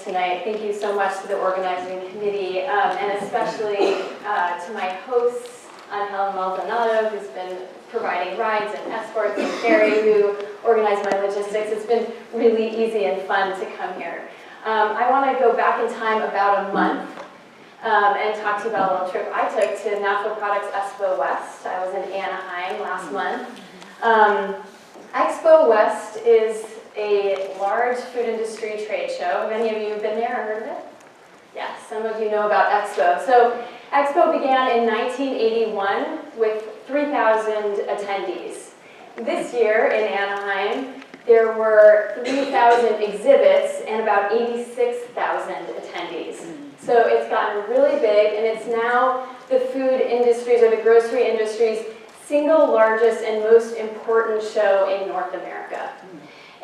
tonight. Thank you so much to the organizing committee, and especially to my hosts, Angel Maldonado, who's been providing rides and escorts, and Carrie, who organized my logistics. It's been really easy and fun to come here. I want to go back in time about a month and talk to you about a little trip I took to Natural Products Expo West. I was in Anaheim last month. Expo West is a large food industry trade show. Have any of you been there or heard of it? Yes, some of you know about Expo. So Expo began in 1981 with 3,000 attendees. This year in Anaheim, there were 3,000 exhibits and about 86,000 attendees. So it's gotten really big, and it's now the food industry's or the grocery industry's single largest and most important show in North America.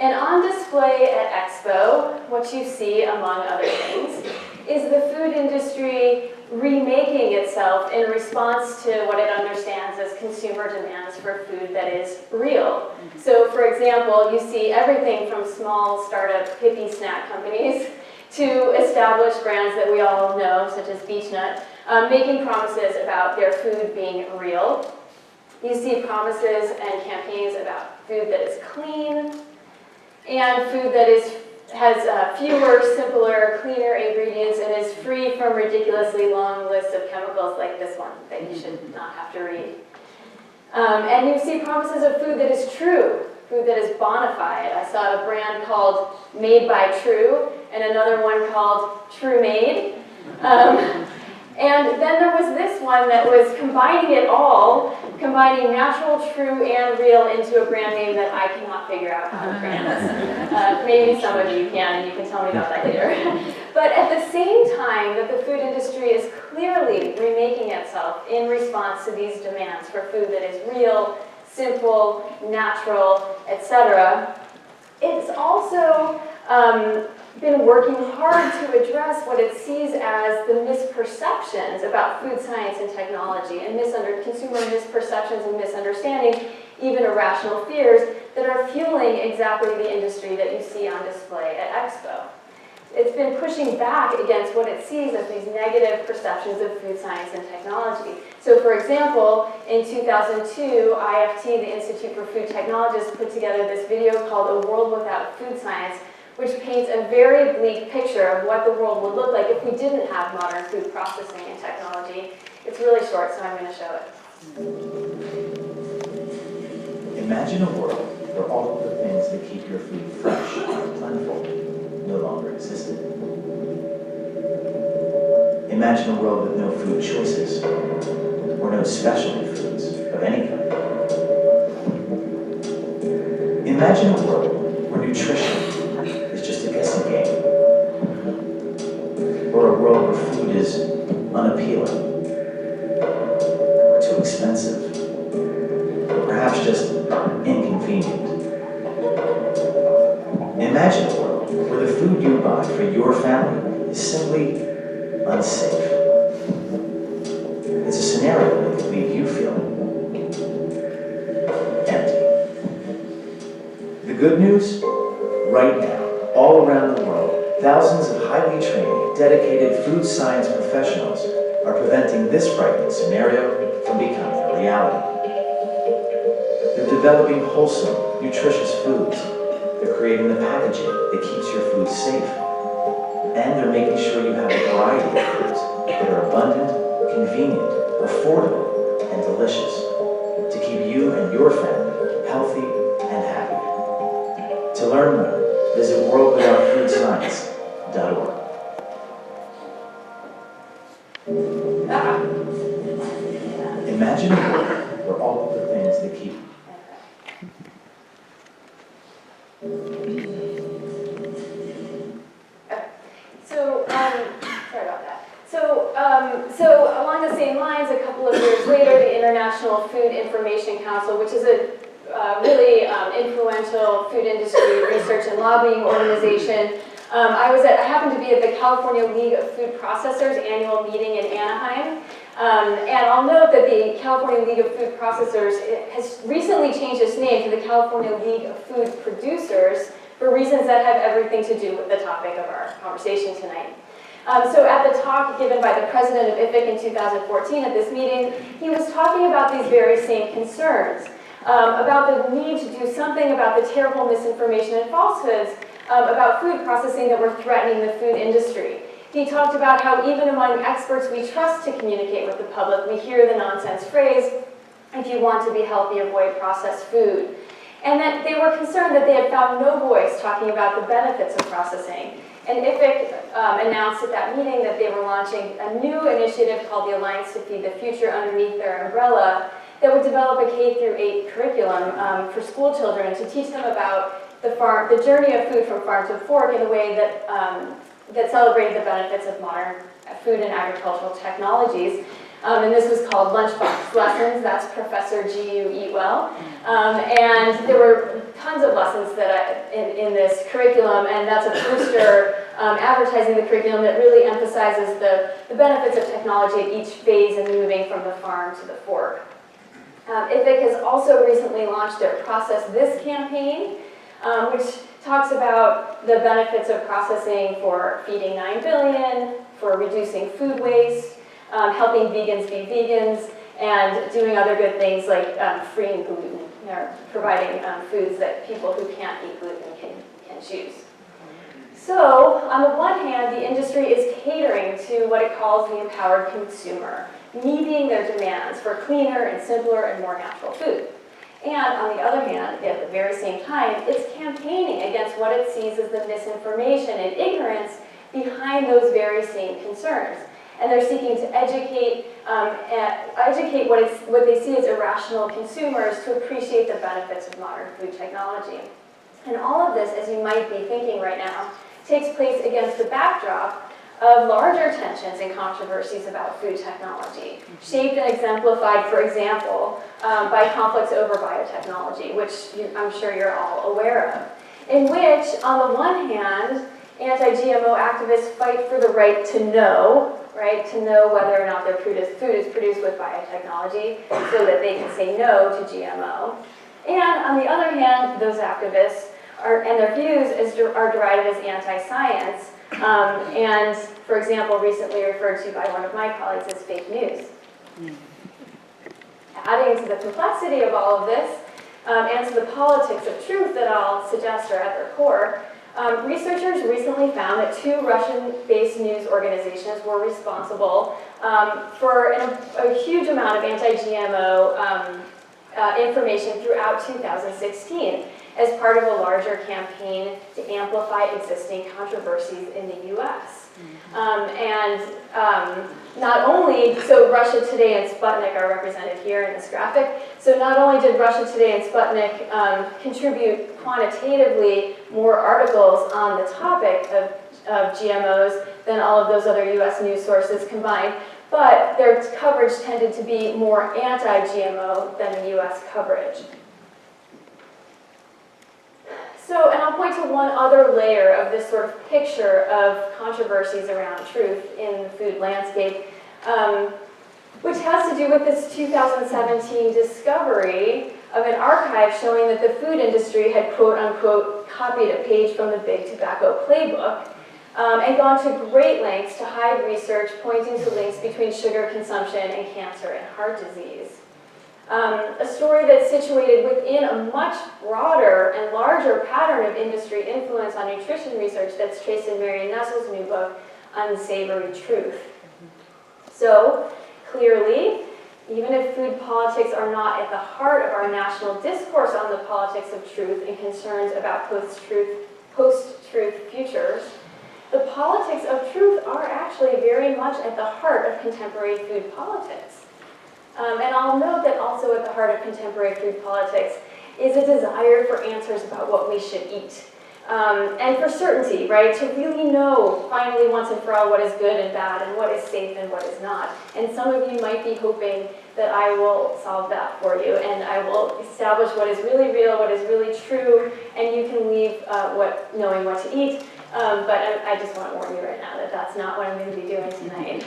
And on display at Expo, what you see, among other things, is the food industry remaking itself in response to what it understands as consumer demands for food that is real. So, for example, you see everything from small startup hippie snack companies to established brands that we all know, such as Beechnut, making promises about their food being real. You see promises and campaigns about food that is clean, and food that has fewer, simpler, cleaner ingredients and is free from ridiculously long lists of chemicals like this one that you should not have to read. And you see promises of food that is true, food that is bona fide. I saw a brand called Made by True and another one called True Made. And then there was this one that was combining it all, combining natural, true, and real into a brand name that I cannot figure out how to pronounce. Maybe some of you can, and you can tell me about that later. But at the same time that the food industry is clearly remaking itself in response to these demands for food that is real, simple, natural, etc., it's also been working hard to address what it sees as the misperceptions about food science and technology and consumer misperceptions and misunderstandings, even irrational fears, that are fueling exactly the industry that you see on display at Expo. It's been pushing back against what it sees as these negative perceptions of food science and technology. So, for example, in 2002, IFT, the Institute for Food Technologists, put together this video called A World Without Food Science, which paints a very bleak picture of what the world would look like if we didn't have modern food processing and technology. It's really short, so I'm going to show it. Imagine a world where all of the things that keep your food fresh and plentiful no longer existed. Imagine a world with no food choices, or no specialty foods of any kind. Imagine a world where nutrition is just a guessing game, or a world where food is unappealing, or too expensive, or perhaps just inconvenient. Imagine a world where the food you buy for your family is simply unsafe. It's a scenario that could leave you feeling empty. The good news? Right now, all around the world, thousands of highly trained, dedicated food science professionals are preventing this frightening scenario from becoming a reality. They're developing wholesome, nutritious foods. They're creating the packaging that keeps your food safe. And they're making sure you have a variety of foods that are abundant, convenient, affordable, and delicious to keep you and your family healthy and happy. To learn more, visit worldwithoutscience.org. Imagine a world where all of the things that keep Sorry about that. So along the same lines, a couple of years later, the International Food Information Council, which is a really influential food industry research and lobbying organization. I happened to be at the California League of Food Processors annual meeting in Anaheim. And I'll note that the California League of Food Processors has recently changed its name to the California League of Food Producers, for reasons that have everything to do with the topic of our conversation tonight. So at the talk given by the president of IFIC in 2014 at this meeting, he was talking about these very same concerns, about the need to do something about the terrible misinformation and falsehoods about food processing that were threatening the food industry. He talked about how even among experts we trust to communicate with the public, we hear the nonsense phrase, if you want to be healthy, avoid processed food. And that they were concerned that they had found no voice talking about the benefits of processing. And IFIC announced at that meeting that they were launching a new initiative called the Alliance to Feed the Future underneath their umbrella that would develop a K-8 curriculum for school children to teach them about the journey of food from farm to fork in a way that that celebrated the benefits of modern food and agricultural technologies. And this was called Lunchbox Lessons. That's Professor G.U. Eatwell. And there were tons of lessons that in this curriculum, and that's a poster advertising the curriculum that really emphasizes the benefits of technology at each phase in moving from the farm to the fork. IFIC has also recently launched their Process This campaign, which talks about the benefits of processing for feeding 9 billion, for reducing food waste, helping vegans be vegans, and doing other good things like freeing gluten, or providing foods that people who can't eat gluten can choose. So, on the one hand, the industry is catering to what it calls the empowered consumer, meeting their demands for cleaner and simpler and more natural food. And on the other hand, at the very same time, it's campaigning against what it sees as the misinformation and ignorance behind those very same concerns. And they're seeking to educate what they see as irrational consumers to appreciate the benefits of modern food technology. And all of this, as you might be thinking right now, takes place against the backdrop of larger tensions and controversies about food technology, shaped and exemplified, for example, by conflicts over biotechnology, which I'm sure you're all aware of, in which, on the one hand, anti-GMO activists fight for the right to know whether or not their food is produced with biotechnology so that they can say no to GMO. And on the other hand, those activists and their views are derided as anti-science, and, for example, recently referred to by one of my colleagues as fake news. Adding to the complexity of all of this, and to the politics of truth that I'll suggest are at their core, researchers recently found that 2 Russian-based news organizations were responsible for a huge amount of anti-GMO information throughout 2016 as part of a larger campaign to amplify existing controversies in the US. Not only, so Russia Today and Sputnik are represented here in this graphic, so not only did Russia Today and Sputnik contribute quantitatively more articles on the topic of GMOs than all of those other US news sources combined, but their coverage tended to be more anti-GMO than the US coverage. So, and I'll point to one other layer of this sort of picture of controversies around truth in the food landscape, which has to do with this 2017 discovery of an archive showing that the food industry had quote-unquote copied a page from the Big Tobacco Playbook and gone to great lengths to hide research pointing to links between sugar consumption and cancer and heart disease. A story that's situated within a much broader and larger pattern of industry influence on nutrition research that's traced in Marion Nestle's new book, Unsavory Truth. So, clearly, even if food politics are not at the heart of our national discourse on the politics of truth and concerns about post-truth futures, the politics of truth are actually very much at the heart of contemporary food politics. And I'll note that also at the heart of contemporary food politics is a desire for answers about what we should eat. And for certainty, right? To really know, finally, once and for all, what is good and bad, and what is safe and what is not. And some of you might be hoping that I will solve that for you, and I will establish what is really real, what is really true, and you can leave knowing what to eat. But I just want to warn you right now that that's not what I'm going to be doing tonight.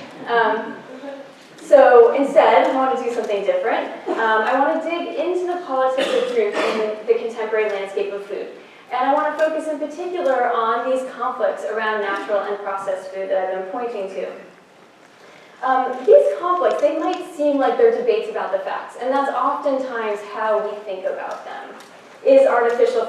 So instead, I want to do something different. I want to dig into the politics of truth in the contemporary landscape of food. And I want to focus in particular on these conflicts around natural and processed food that I've been pointing to. These conflicts, they might seem like they're debates about the facts, and that's oftentimes how we think about them. Are artificial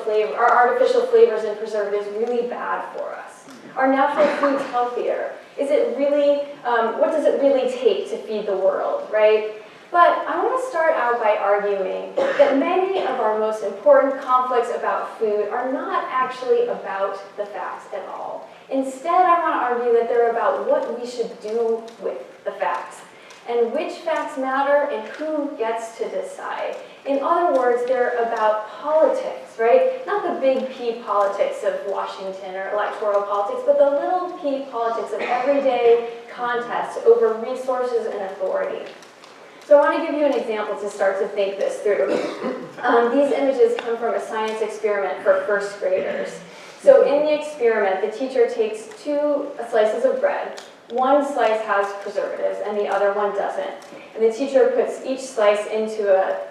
flavors and preservatives really bad for us? Are natural foods healthier? Is it really, what does it really take to feed the world, right? But I want to start out by arguing that many of our most important conflicts about food are not actually about the facts at all. Instead, I want to argue that they're about what we should do with the facts, and which facts matter and who gets to decide. In other words, they're about politics, right? Not the big P politics of Washington or electoral politics, but the little p politics of everyday contests over resources and authority. So I want to give you an example to start to think this through. These images come from a science experiment for first graders. So in the experiment, the teacher takes two slices of bread. One slice has preservatives and the other one doesn't. And the teacher puts each slice into a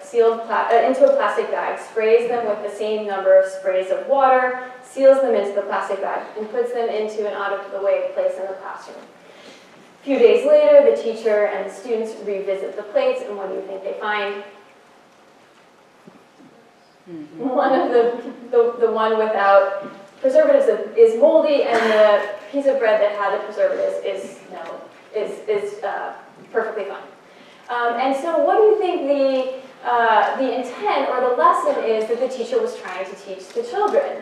plastic bag, sprays them with the same number of sprays of water, seals them into the plastic bag, and puts them into an out-of-the-way place in the classroom. A few days later, the teacher and the students revisit the plates, and what do you think they find? One of the one without preservatives is moldy, and the piece of bread that had the preservatives is perfectly fine. And so, what do you think the intent or the lesson is that the teacher was trying to teach the children?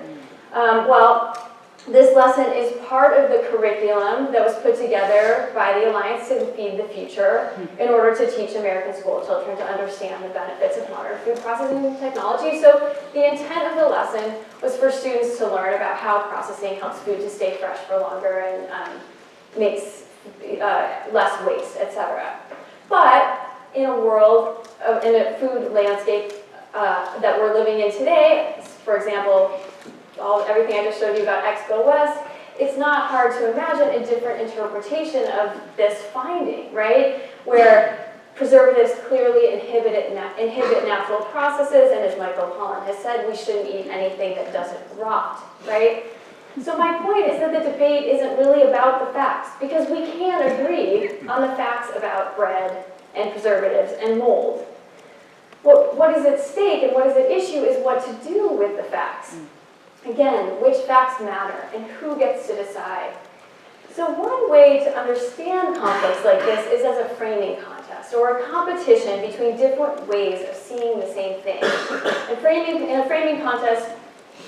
Well, this lesson is part of the curriculum that was put together by the Alliance to Feed the Future in order to teach American school children to understand the benefits of modern food processing technology. So the intent of the lesson was for students to learn about how processing helps food to stay fresh for longer and makes less waste, etc. But in a world, in a food landscape that we're living in today, for example, everything I just showed you about Expo West, it's not hard to imagine a different interpretation of this finding, right? Where preservatives clearly inhibit natural processes, and as Michael Pollan has said, we shouldn't eat anything that doesn't rot, right? So my point is that the debate isn't really about the facts, because we can agree on the facts about bread and preservatives and mold. What is at stake and what is at issue is what to do with the facts. Again, which facts matter and who gets to decide. So one way to understand conflicts like this is as a framing contest or a competition between different ways of seeing the same thing. In a framing contest,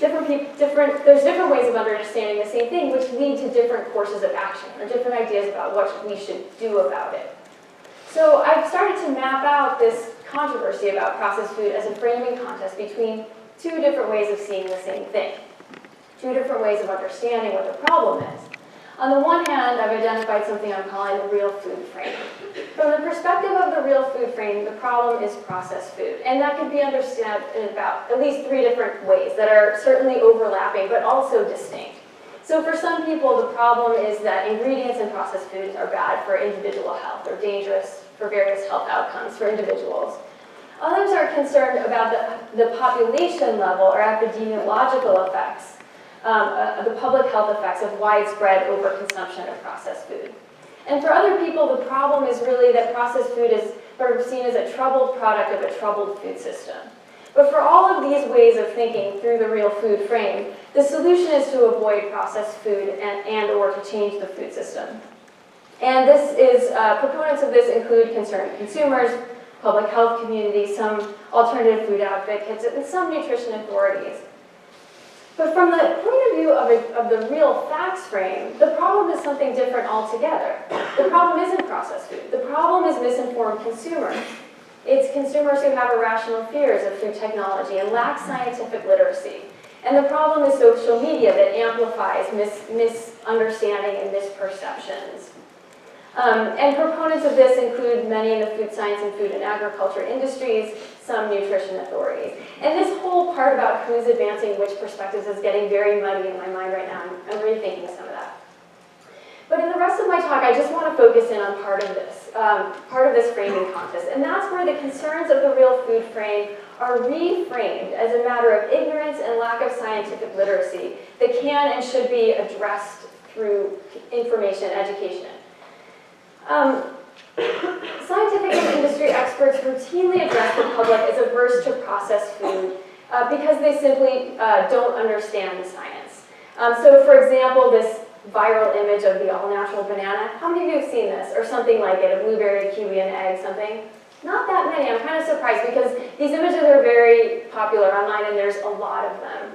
there's different ways of understanding the same thing, which lead to different courses of action or different ideas about what we should do about it. So I've started to map out this controversy about processed food as a framing contest between two different ways of seeing the same thing, two different ways of understanding what the problem is. On the one hand, I've identified something I'm calling the real food frame. From the perspective of the real food frame, the problem is processed food, and that can be understood in about at least three different ways that are certainly overlapping, but also distinct. So for some people, the problem is that ingredients in processed foods are bad for individual health or dangerous for various health outcomes for individuals. Others are concerned about the population level or epidemiological effects, the public health effects of widespread overconsumption of processed food. And for other people, the problem is really that processed food is sort of seen as a troubled product of a troubled food system. But for all of these ways of thinking through the real food frame, the solution is to avoid processed food and or to change the food system. And this is, proponents of this include concerned consumers, public health communities, some alternative food advocates, and some nutrition authorities. But from the point of view of the real facts frame, the problem is something different altogether. The problem isn't processed food. The problem is misinformed consumers. It's consumers who have irrational fears of food technology and lack scientific literacy. And the problem is social media that amplifies misunderstanding and misperceptions. And proponents of this include many in the food science and food and agriculture industries, some nutrition authorities. And this whole part about who's advancing which perspectives is getting very muddy in my mind right now. I'm rethinking some of that. But in the rest of my talk, I just want to focus in on part of this framing contest. And that's where the concerns of the real food frame are reframed as a matter of ignorance and lack of scientific literacy that can and should be addressed through information education. Scientific and industry experts routinely address the public as averse to processed food because they simply don't understand the science. So for example, this viral image of the all-natural banana, how many of you have seen this? Or something like it, a blueberry, kiwi, and egg, something? Not that many. I'm kind of surprised because these images are very popular online and there's a lot of them.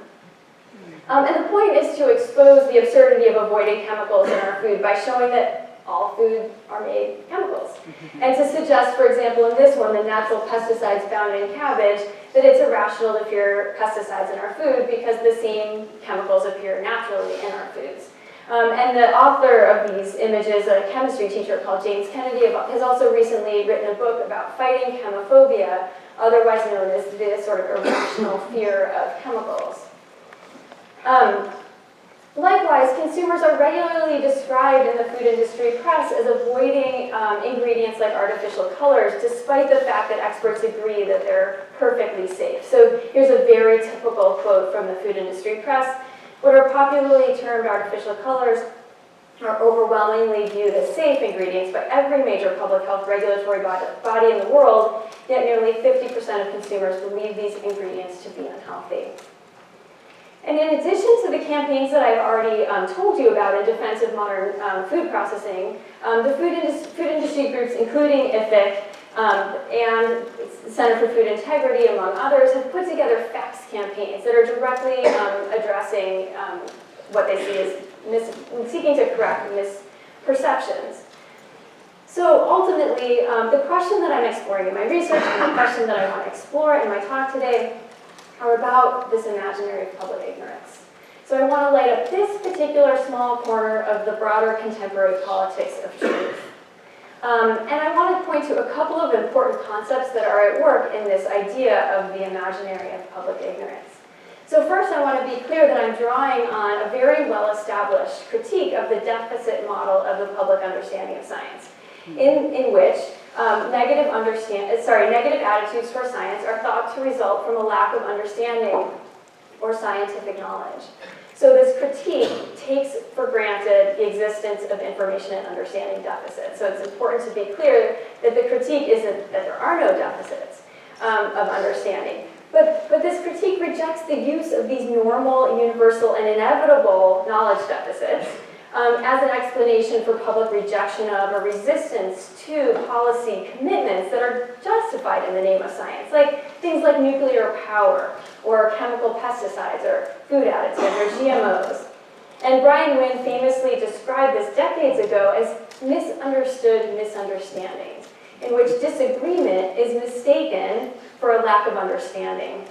And the point is to expose the absurdity of avoiding chemicals in our food by showing that all food are made chemicals. And to suggest, for example, in this one, the natural pesticides found in cabbage, that it's irrational to fear pesticides in our food because the same chemicals appear naturally in our foods. And the author of these images, a chemistry teacher called James Kennedy, has also recently written a book about fighting chemophobia, otherwise known as the sort of irrational fear of chemicals. Likewise, consumers are regularly described in the food industry press as avoiding ingredients like artificial colors, despite the fact that experts agree that they're perfectly safe. So here's a very typical quote from the food industry press. What are popularly termed artificial colors are overwhelmingly viewed as safe ingredients by every major public health regulatory body in the world, yet nearly 50% of consumers believe these ingredients to be unhealthy. And in addition to the campaigns that I've already told you about in defense of modern food processing, the food industry groups, including IFIC and Center for Food Integrity, among others, have put together facts campaigns that are directly addressing what they see as seeking to correct misperceptions. So ultimately, the question that I'm exploring in my research and the question that I want to explore in my talk today are about this imaginary of public ignorance. So I want to light up this particular small corner of the broader contemporary politics of truth. And I want to point to a couple of important concepts that are at work in this idea of the imaginary of public ignorance. So first, I want to be clear that I'm drawing on a very well-established critique of the deficit model of the public understanding of science, in which negative attitudes toward science are thought to result from a lack of understanding or scientific knowledge. So this critique takes for granted the existence of information and understanding deficits. So it's important to be clear that the critique isn't that there are no deficits of understanding. But this critique rejects the use of these normal, universal, and inevitable knowledge deficits as an explanation for public rejection of or resistance to policy commitments that are justified in the name of science, like things like nuclear power, or chemical pesticides, or food additives, or GMOs. And Brian Wynn famously described this decades ago as misunderstood misunderstandings, in which disagreement is mistaken for a lack of understanding.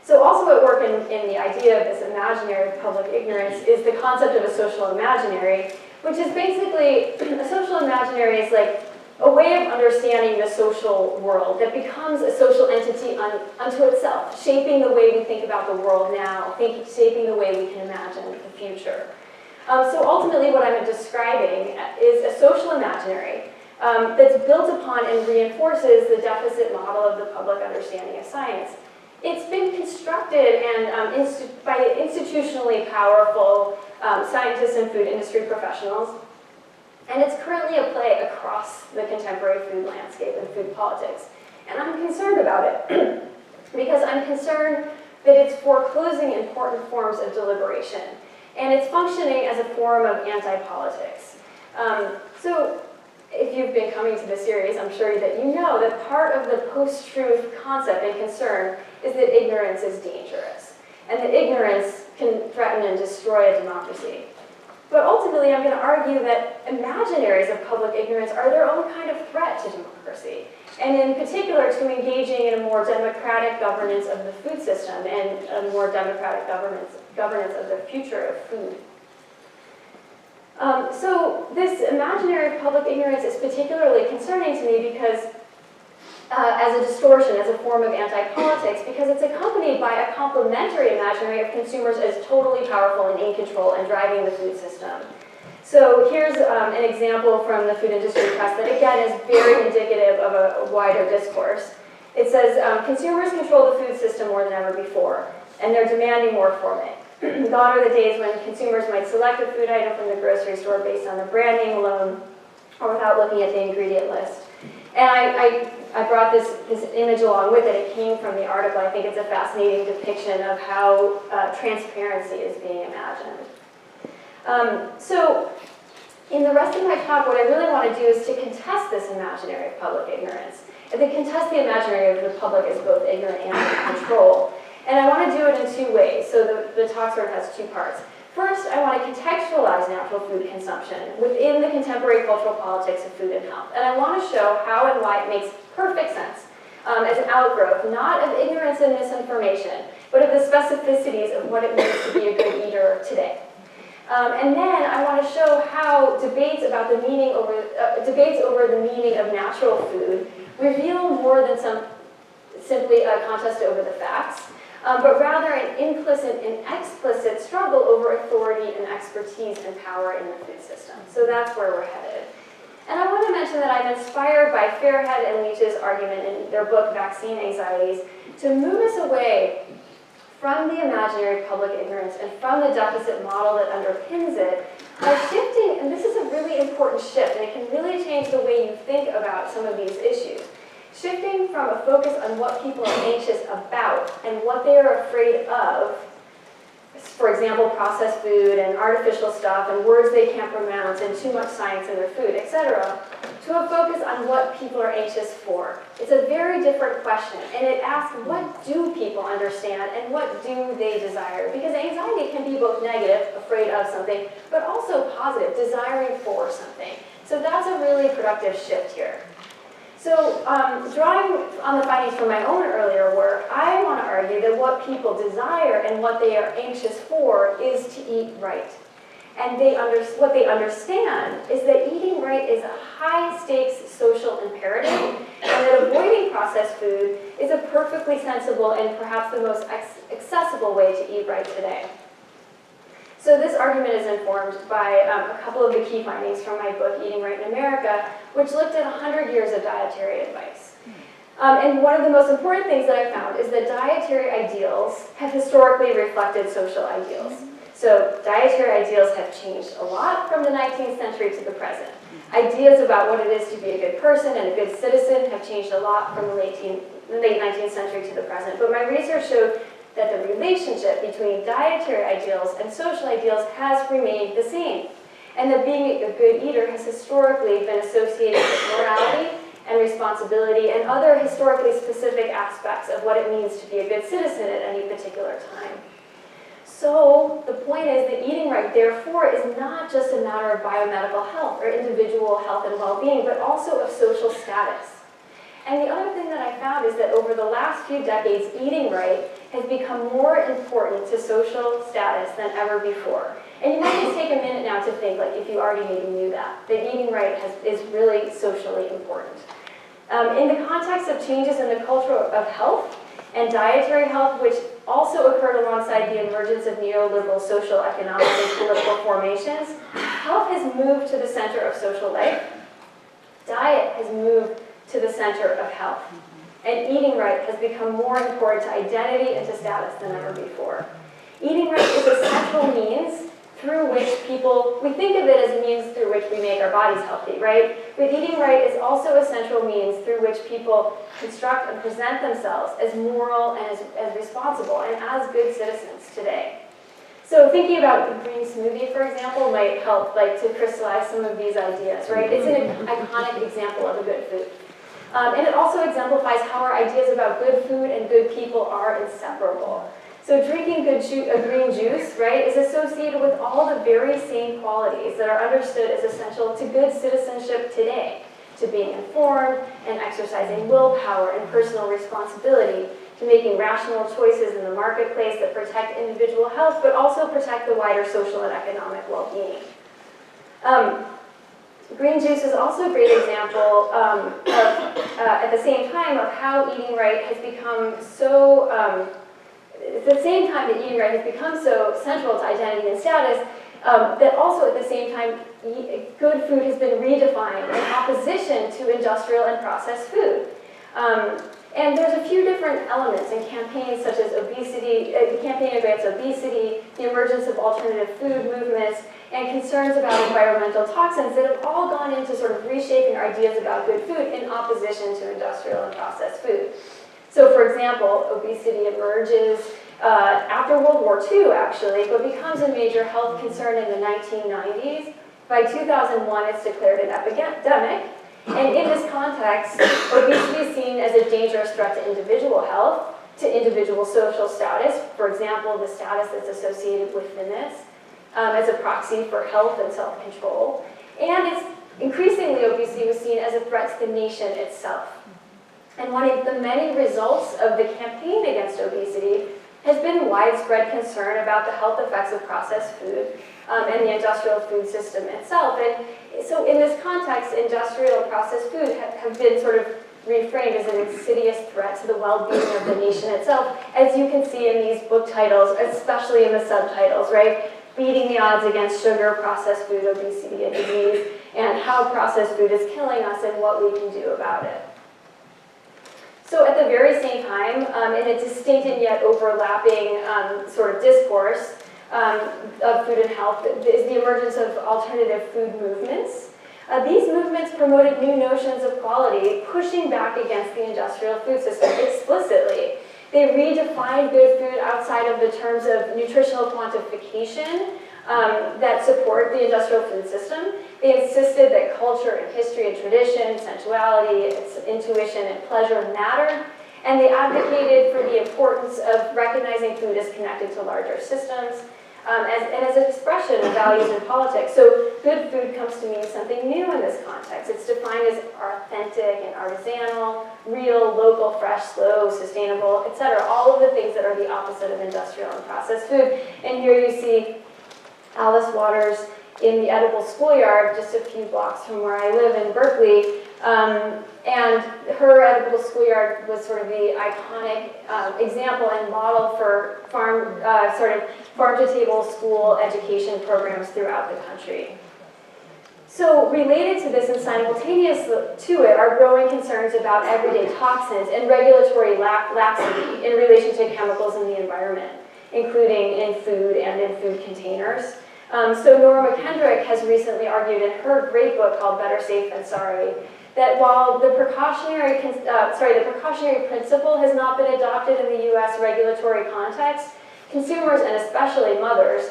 So also at work in the idea of this imaginary of public ignorance is the concept of a social imaginary, which is basically, a social imaginary is like a way of understanding the social world that becomes a social entity unto itself, shaping the way we think about the world now, shaping the way we can imagine the future. So ultimately what I'm describing is a social imaginary that's built upon and reinforces the deficit model of the public understanding of science. It's been constructed and by institutionally powerful scientists and food industry professionals, and it's currently at play across the contemporary food landscape and food politics. And I'm concerned about it because I'm concerned that it's foreclosing important forms of deliberation, and it's functioning as a form of anti-politics. So if you've been coming to the series, I'm sure that you know that part of the post-truth concept and concern is that ignorance is dangerous, and that ignorance can threaten and destroy a democracy. But ultimately, I'm going to argue that imaginaries of public ignorance are their own kind of threat to democracy, and in particular to engaging in a more democratic governance of the food system and a more democratic governance of the future of food. So this imaginary of public ignorance is particularly concerning to me because, as a distortion, as a form of anti-politics, because it's accompanied by a complementary imaginary of consumers as totally powerful and in control and driving the food system. So here's an example from the food industry press that, again, is very indicative of a wider discourse. It says, consumers control the food system more than ever before, and they're demanding more from it. Gone are the days when consumers might select a food item from the grocery store based on the brand name alone or without looking at the ingredient list. And I brought this image along with it. It came from the article. I think it's a fascinating depiction of how transparency is being imagined. So in the rest of my talk, what I really want to do is to contest this imaginary of public ignorance. And to contest the imaginary of the public as both ignorant and in control. And I want to do it in two ways. So the talk sort of has two parts. First, I want to contextualize natural food consumption within the contemporary cultural politics of food and health. And I want to show how and why it makes perfect sense as an outgrowth, not of ignorance and misinformation, but of the specificities of what it means to be a good eater today. And then I want to show how debates about the meaning over the meaning of natural food reveal more than simply a contest over the facts, but rather an implicit and explicit struggle over authority and expertise and power in the food system. So that's where we're headed. And I want to mention that I'm inspired by Fairhead and Leach's argument in their book, Vaccine Anxieties, to move us away from the imaginary public ignorance and from the deficit model that underpins it by shifting, and this is a really important shift, and it can really change the way you think about some of these issues. Shifting from a focus on what people are anxious about and what they are afraid of, for example, processed food and artificial stuff and words they can't pronounce and too much science in their food, etc., to a focus on what people are anxious for. It's a very different question, and it asks, what do people understand and what do they desire? Because anxiety can be both negative, afraid of something, but also positive, desiring for something. So that's a really productive shift here. So drawing on the findings from my own earlier work, I want to argue that what people desire and what they are anxious for is to eat right. And what they understand is that eating right is a high-stakes social imperative, and that avoiding processed food is a perfectly sensible and perhaps the most accessible way to eat right today. So this argument is informed by a couple of the key findings from my book, Eating Right in America, which looked at 100 years of dietary advice. And one of the most important things that I found is that dietary ideals have historically reflected social ideals. So dietary ideals have changed a lot from the 19th century to the present. Ideas about what it is to be a good person and a good citizen have changed a lot from the late 19th century to the present. But my research showed that the relationship between dietary ideals and social ideals has remained the same, and that being a good eater has historically been associated with morality and responsibility and other historically specific aspects of what it means to be a good citizen at any particular time. So the point is that eating right, therefore, is not just a matter of biomedical health or individual health and well-being, but also of social status. And the other thing that I found is that over the last few decades, eating right has become more important to social status than ever before. And you might just take a minute now to think, like if you already maybe knew that eating right is really socially important. In the context of changes in the culture of health and dietary health, which also occurred alongside the emergence of neoliberal social, economic, and political formations, health has moved to the center of social life. Diet has moved to the center of health. And eating right has become more important to identity and to status than ever before. Eating right is a central means through which we think of it as a means through which we make our bodies healthy, right? But eating right is also a central means through which people construct and present themselves as moral and as responsible and as good citizens today. So thinking about the green smoothie, for example, might help to crystallize some of these ideas, right? It's an iconic example of a good food. And it also exemplifies how our ideas about good food and good people are inseparable. So drinking a green juice, right, is associated with all the very same qualities that are understood as essential to good citizenship today, to being informed and exercising willpower and personal responsibility, to making rational choices in the marketplace that protect individual health, but also protect the wider social and economic well-being. Green juice is also a great example at the same time of how eating right has become so, at the same time that eating right has become so central to identity and status, that also at the same time, good food has been redefined in opposition to industrial and processed food. And there's a few different elements in campaigns such as obesity, the campaign against obesity, the emergence of alternative food movements, and concerns about environmental toxins that have all gone into sort of reshaping our ideas about good food in opposition to industrial and processed food. So for example, obesity emerges after World War II actually, but becomes a major health concern in the 1990s. By 2001, it's declared an epidemic. And in this context, obesity is seen as a dangerous threat to individual health, to individual social status, for example, the status that's associated with thinness, as a proxy for health and self-control. And it's increasingly, obesity was seen as a threat to the nation itself. And one of the many results of the campaign against obesity has been widespread concern about the health effects of processed food and the industrial food system itself. And so in this context, industrial processed food have been sort of reframed as an insidious threat to the well-being of the nation itself, as you can see in these book titles, especially in the subtitles, right? Beating the odds against sugar, processed food, obesity, and disease, and how processed food is killing us and what we can do about it. So at the very same time, in a distinct and yet overlapping sort of discourse of food and health, is the emergence of alternative food movements. These movements promoted new notions of quality, pushing back against the industrial food system explicitly. They redefined good food outside of the terms of nutritional quantification that support the industrial food system. They insisted that culture and history and tradition, sensuality, intuition and pleasure mattered, and they advocated for the importance of recognizing food as connected to larger systems and as an expression of values in politics. So good food comes to mean something new in this context. It's defined as authentic and artisanal, real, local, fresh, slow, sustainable, etc. All of the things that are the opposite of industrial and processed food. And here you see Alice Waters in the Edible Schoolyard, just a few blocks from where I live in Berkeley. And her Edible Schoolyard was sort of the iconic example and model for farm-to-table school education programs throughout the country. So related to this and simultaneous to it are growing concerns about everyday toxins and regulatory laxity in relation to chemicals in the environment, including in food and in food containers. So Nora McKendrick has recently argued in her great book called Better Safe Than Sorry that while the precautionary principle has not been adopted in the U.S. regulatory context, consumers and especially mothers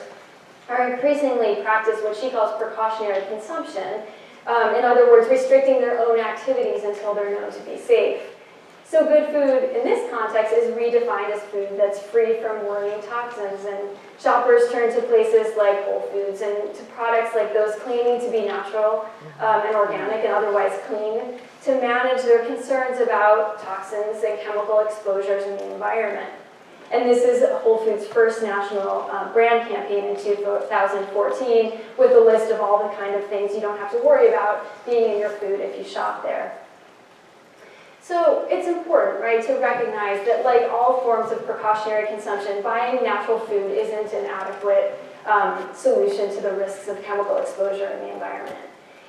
are increasingly practice what she calls precautionary consumption. In other words, restricting their own activities until they're known to be safe. So good food in this context is redefined as food that's free from warning toxins, and shoppers turn to places like Whole Foods and to products like those claiming to be natural and organic and otherwise clean to manage their concerns about toxins and chemical exposures in the environment. And this is Whole Foods' first national brand campaign in 2014 with a list of all the kind of things you don't have to worry about being in your food if you shop there. So it's important, right, to recognize that like all forms of precautionary consumption, buying natural food isn't an adequate solution to the risks of chemical exposure in the environment.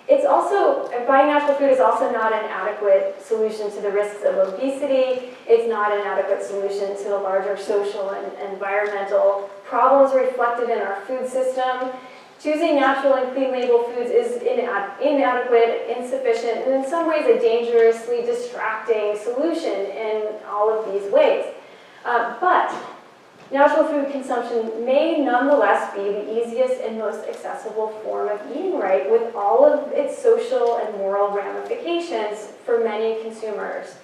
It's also, buying natural food is also not an adequate solution to the risks of obesity. It's not an adequate solution to the larger social and environmental problems reflected in our food system. Choosing natural and clean label foods is inadequate, insufficient, and in some ways a dangerously distracting solution in all of these ways. But natural food consumption may nonetheless be the easiest and most accessible form of eating right with all of its social and moral ramifications for many consumers.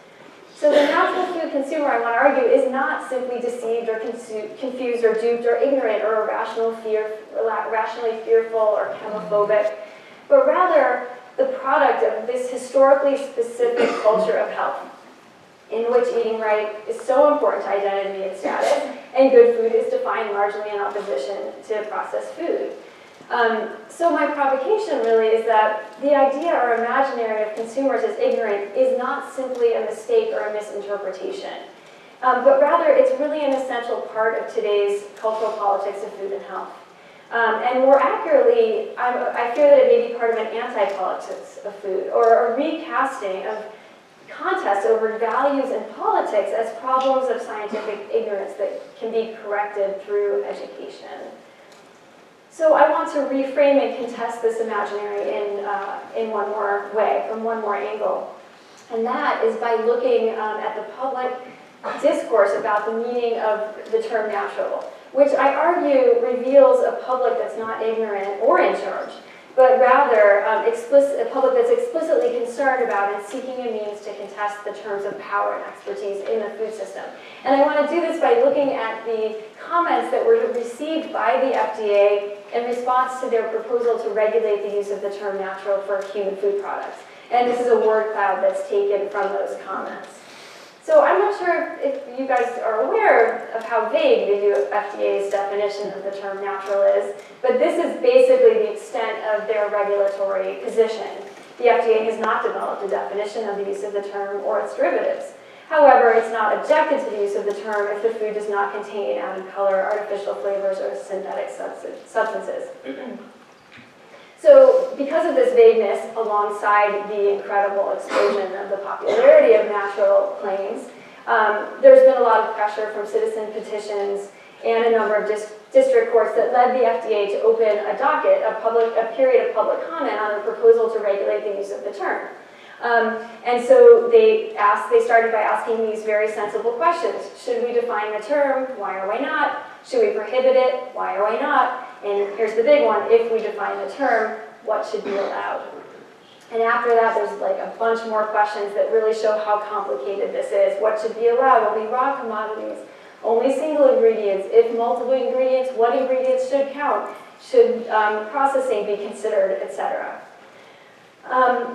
So the natural food consumer, I want to argue, is not simply deceived or confused or duped or ignorant or irrationally fearful or chemophobic, but rather the product of this historically specific culture of health in which eating right is so important to identity and status, and good food is defined largely in opposition to processed food. So my provocation really is that the idea or imaginary of consumers as ignorant is not simply a mistake or a misinterpretation, but rather it's really an essential part of today's cultural politics of food and health. And more accurately, I fear that it may be part of an anti-politics of food or a recasting of contest over values and politics as problems of scientific ignorance that can be corrected through education. So I want to reframe and contest this imaginary in one more way, from one more angle. And that is by looking at the public discourse about the meaning of the term natural, which I argue reveals a public that's not ignorant or in charge, but rather a public that's explicitly concerned about and seeking a means to contest the terms of power and expertise in the food system. And I want to do this by looking at the comments that were received by the FDA in response to their proposal to regulate the use of the term natural for human food products. And this is a word cloud that's taken from those comments. So I'm not sure if you guys are aware of how vague the FDA's definition of the term natural is, but this is basically the extent of their regulatory position. The FDA has not developed a definition of the use of the term or its derivatives. However, it's not objected to the use of the term if the food does not contain added color, artificial flavors, or synthetic substances. So because of this vagueness, alongside the incredible explosion of the popularity of natural claims, there's been a lot of pressure from citizen petitions and a number of district courts that led the FDA to open a docket, a period of public comment on a proposal to regulate the use of the term. And so they started by asking these very sensible questions. Should we define the term? Why or why not? Should we prohibit it? Why or why not? And here's the big one, if we define the term, what should be allowed? And after that, there's like a bunch more questions that really show how complicated this is. What should be allowed? Only raw commodities, only single ingredients. If multiple ingredients, what ingredients should count? Should processing be considered, etc.?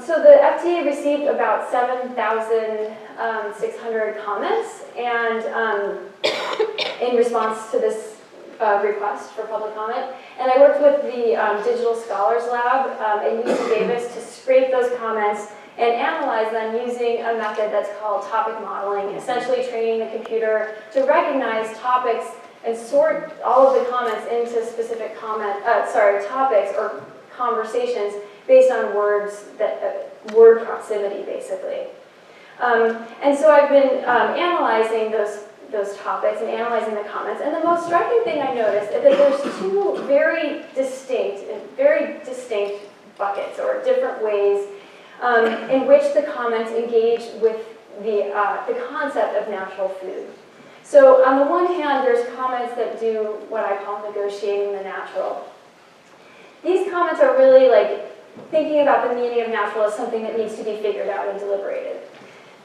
So the FDA received about 7,600 comments, and in response to this request for public comment. And I worked with the Digital Scholars Lab at UC Davis to scrape those comments and analyze them using a method that's called topic modeling, essentially training the computer to recognize topics and sort all of the comments into specific topics or conversations based on words word proximity, basically. And so I've been analyzing those topics and analyzing the comments, and the most striking thing I noticed is that there's two very distinct buckets or different ways in which the comments engage with the concept of natural food. So on the one hand, there's comments that do what I call negotiating the natural. These comments are really like thinking about the meaning of natural as something that needs to be figured out and deliberated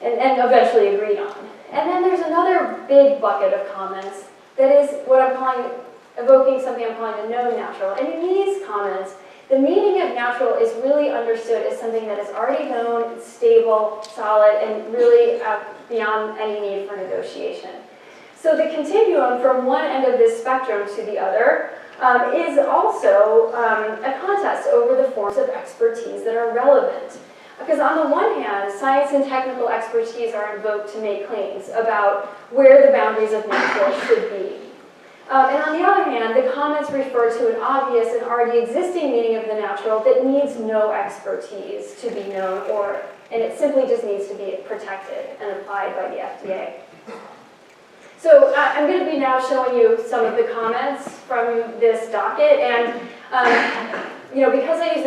and eventually agreed on. And then there's another big bucket of comments that is what I'm calling, evoking something I'm calling the known natural. And in these comments, the meaning of natural is really understood as something that is already known, stable, solid, and really beyond any need for negotiation. So the continuum from one end of this spectrum to the other is also a contest over the forms of expertise that are relevant. Because on the one hand, science and technical expertise are invoked to make claims about where the boundaries of natural should be. And on the other hand, the comments refer to an obvious and already existing meaning of the natural that needs no expertise to be known, and it simply just needs to be protected and applied by the FDA. So I'm going to be now showing you some of the comments from this docket, and because I use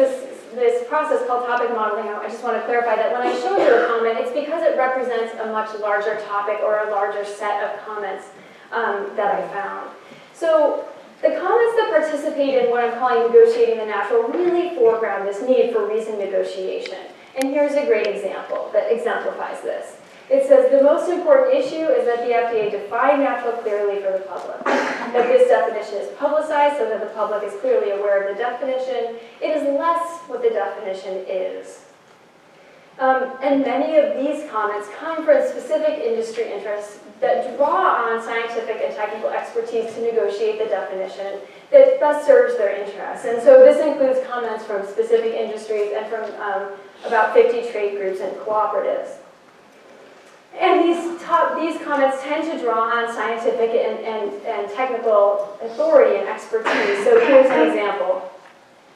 this process called topic modeling, I just want to clarify that when I show you a comment, it's because it represents a much larger topic or a larger set of comments that I found. So the comments that participate in what I'm calling negotiating the natural really foreground this need for reasoned negotiation. And here's a great example that exemplifies this. It says the most important issue is that the FDA define natural clearly for the public, that this definition is publicized so that the public is clearly aware of the definition. It is less what the definition is. And many of these comments come from specific industry interests that draw on scientific and technical expertise to negotiate the definition that best serves their interests. And so this includes comments from specific industries and from about 50 trade groups and cooperatives. And these comments tend to draw on scientific and technical authority and expertise. So here's an example.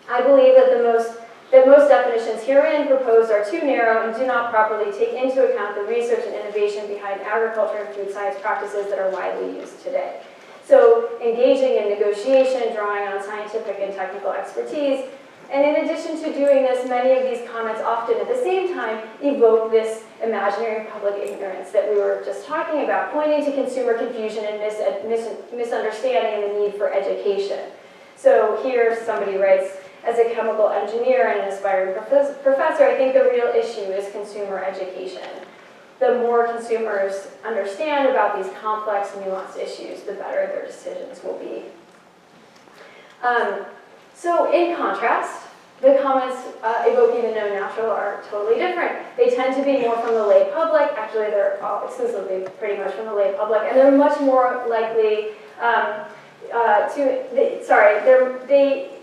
I believe that the most that most definitions herein proposed are too narrow and do not properly take into account the research and innovation behind agriculture and food science practices that are widely used today. So engaging in negotiation, drawing on scientific and technical expertise, and in addition to doing this, many of these comments often at the same time evoke this imaginary public ignorance that we were just talking about, pointing to consumer confusion and misunderstanding and the need for education. So here somebody writes, as a chemical engineer and an aspiring professor, I think the real issue is consumer education. The more consumers understand about these complex, nuanced issues, the better their decisions will be. So in contrast, the comments evoking the no natural are totally different. They tend to be more from the lay public. Actually, they're all exclusively pretty much from the lay public, and they're much more likely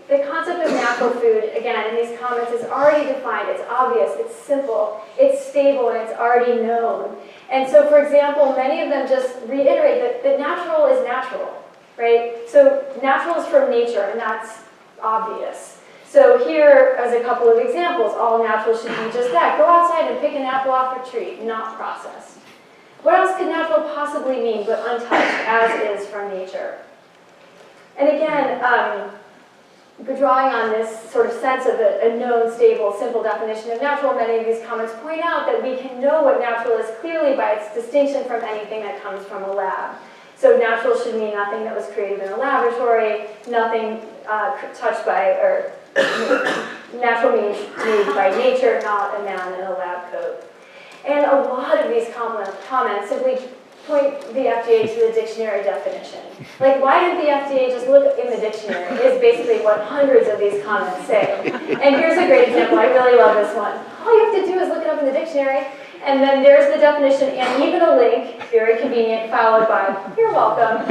the concept of natural food, again, in these comments is already defined, it's obvious, it's simple, it's stable, and it's already known. And so, for example, many of them just reiterate that natural is natural, right? So natural is from nature, and that's obvious. So here, as a couple of examples, all natural should be just that. Go outside and pick an apple off a tree, not processed. What else could natural possibly mean but untouched, as is from nature? And again, drawing on this sort of sense of a known, stable, simple definition of natural, many of these comments point out that we can know what natural is clearly by its distinction from anything that comes from a lab. So natural should mean nothing that was created in a laboratory, nothing touched by, or natural means made by nature, not a man in a lab coat. And a lot of these comments simply point the FDA to the dictionary definition. Like, why didn't the FDA just look in the dictionary? Is basically what hundreds of these comments say. And here's a great example. I really love this one. All you have to do is look it up in the dictionary, and then there's the definition and even a link, very convenient, followed by, you're welcome.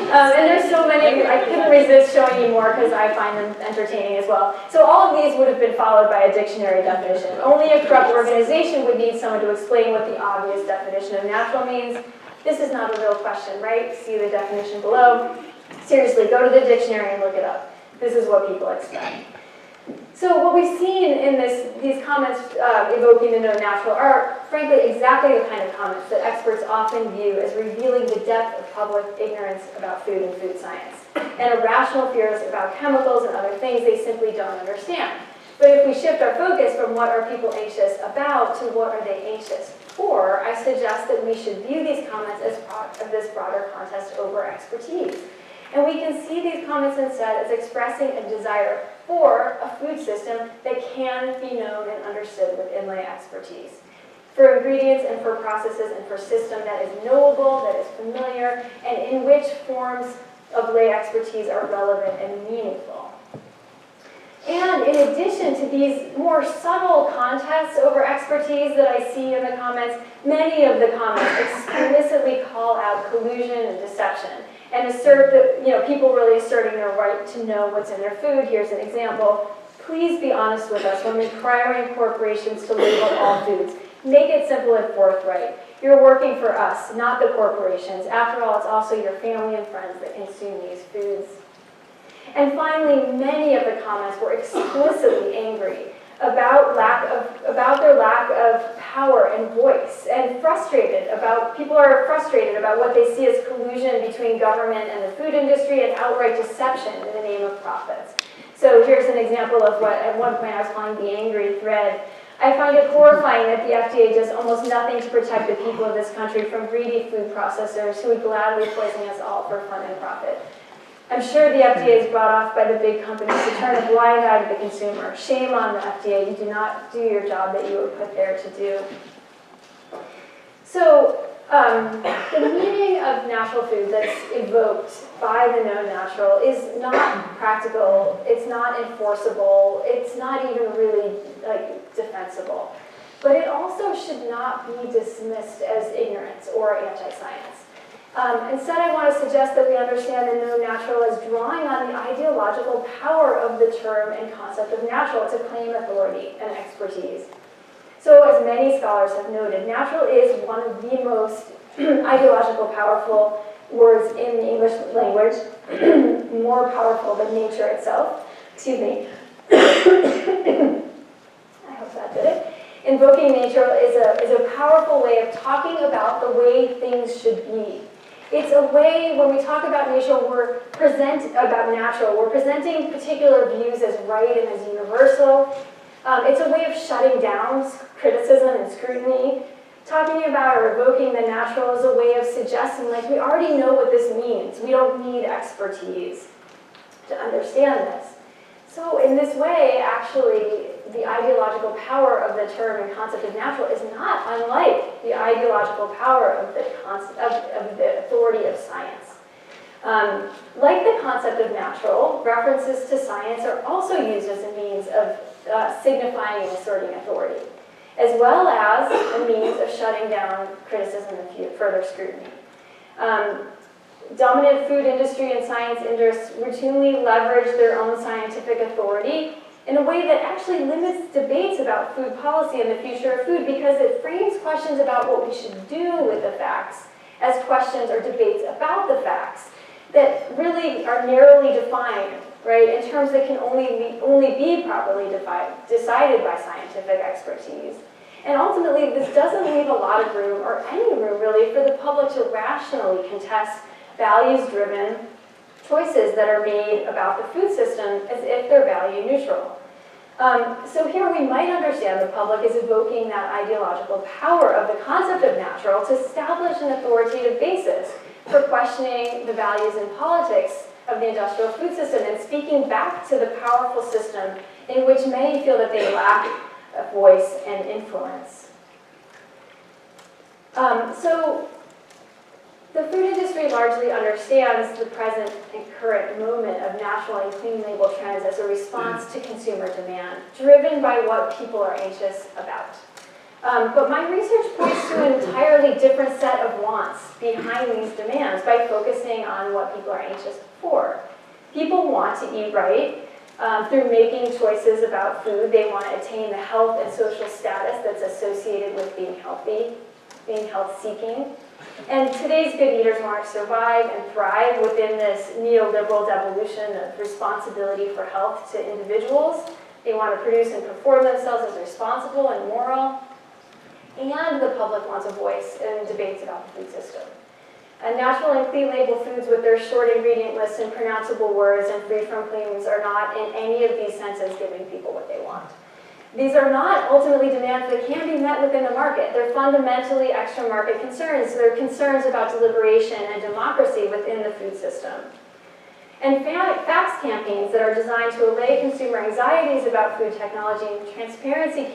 And there's so many, I couldn't resist showing you more because I find them entertaining as well. So all of these would have been followed by a dictionary definition. Only a corrupt organization would need someone to explain what the obvious definition of natural means. This is not a real question, right? See the definition below. Seriously, go to the dictionary and look it up. This is what people expect. So what we've seen in these comments evoking the no natural are, frankly, exactly the kind of comments that experts often view as revealing the depth of public ignorance about food and food science, and irrational fears about chemicals and other things they simply don't understand. But if we shift our focus from what are people anxious about to what are they anxious for, I suggest that we should view these comments as part of this broader contest over expertise. And we can see these comments instead as expressing a desire for a food system that can be known and understood with inlay expertise. For ingredients and for processes and for system that is knowable, that is familiar, and in which forms of lay expertise are relevant and meaningful. And in addition to these more subtle contests over expertise that I see in the comments, many of the comments explicitly call out collusion and deception, and assert that, people really asserting their right to know what's in their food. Here's an example. Please be honest with us when requiring corporations to label all foods. Make it simple and forthright. You're working for us, not the corporations. After all, it's also your family and friends that consume these foods. And finally, many of the comments were explicitly angry about their lack of power and voice, and people are frustrated about what they see as collusion between government and the food industry and outright deception in the name of profits. So here's an example of what at one point I was calling the angry thread. I find it horrifying that the FDA does almost nothing to protect the people of this country from greedy food processors who would gladly poison us all for fun and profit. I'm sure the FDA is brought off by the big companies to turn a blind eye to the consumer. Shame on the FDA. You do not do your job that you were put there to do. So the meaning of natural food that's evoked by the no natural is not practical. It's not enforceable. It's not even really defensible. But it also should not be dismissed as ignorance or anti-science. Instead, I want to suggest that we understand the no natural as drawing on the ideological power of the term and concept of natural to claim authority and expertise. So, as many scholars have noted, natural is one of the most ideological, powerful words in the English language, more powerful than nature itself. I hope that did it. Invoking nature is a powerful way of talking about the way things should be. It's a way, when we talk about nature, we're presenting particular views as right and as universal. It's a way of shutting down criticism and scrutiny. Talking about or evoking the natural is a way of suggesting, like, we already know what this means. We don't need expertise to understand this. So in this way, actually, the ideological power of the term and concept of natural is not unlike the ideological power of the authority of science. Like the concept of natural, references to science are also used as a means of signifying and asserting authority, as well as a means of shutting down criticism and further scrutiny. Dominant food industry and science interests routinely leverage their own scientific authority in a way that actually limits debates about food policy and the future of food, because it frames questions about what we should do with the facts as questions or debates about the facts that really are narrowly defined, right, in terms that can only be properly decided by scientific expertise. And ultimately, this doesn't leave a lot of room, or any room really, for the public to rationally contest values-driven choices that are made about the food system as if they're value neutral. So here we might understand the public is evoking that ideological power of the concept of natural to establish an authoritative basis for questioning the values and politics of the industrial food system and speaking back to the powerful system in which many feel that they lack a voice and influence. So the food industry largely understands the present and current moment of natural and clean label trends as a response to consumer demand, driven by what people are anxious about. But my research points to an entirely different set of wants behind these demands by focusing on what people are anxious for. People want to eat right through making choices about food. They want to attain the health and social status that's associated with being healthy, being health-seeking. And today's good eaters want to survive and thrive within this neoliberal devolution of responsibility for health to individuals. They want to produce and perform themselves as responsible and moral. And the public wants a voice in debates about the food system. Natural and clean label foods with their short ingredient lists and pronounceable words and free from claims are not in any of these senses giving people what they want. These are not ultimately demands that can be met within the market. They're fundamentally extra market concerns. They're concerns about deliberation and democracy within the food system. And facts campaigns that are designed to allay consumer anxieties about food technology and transparency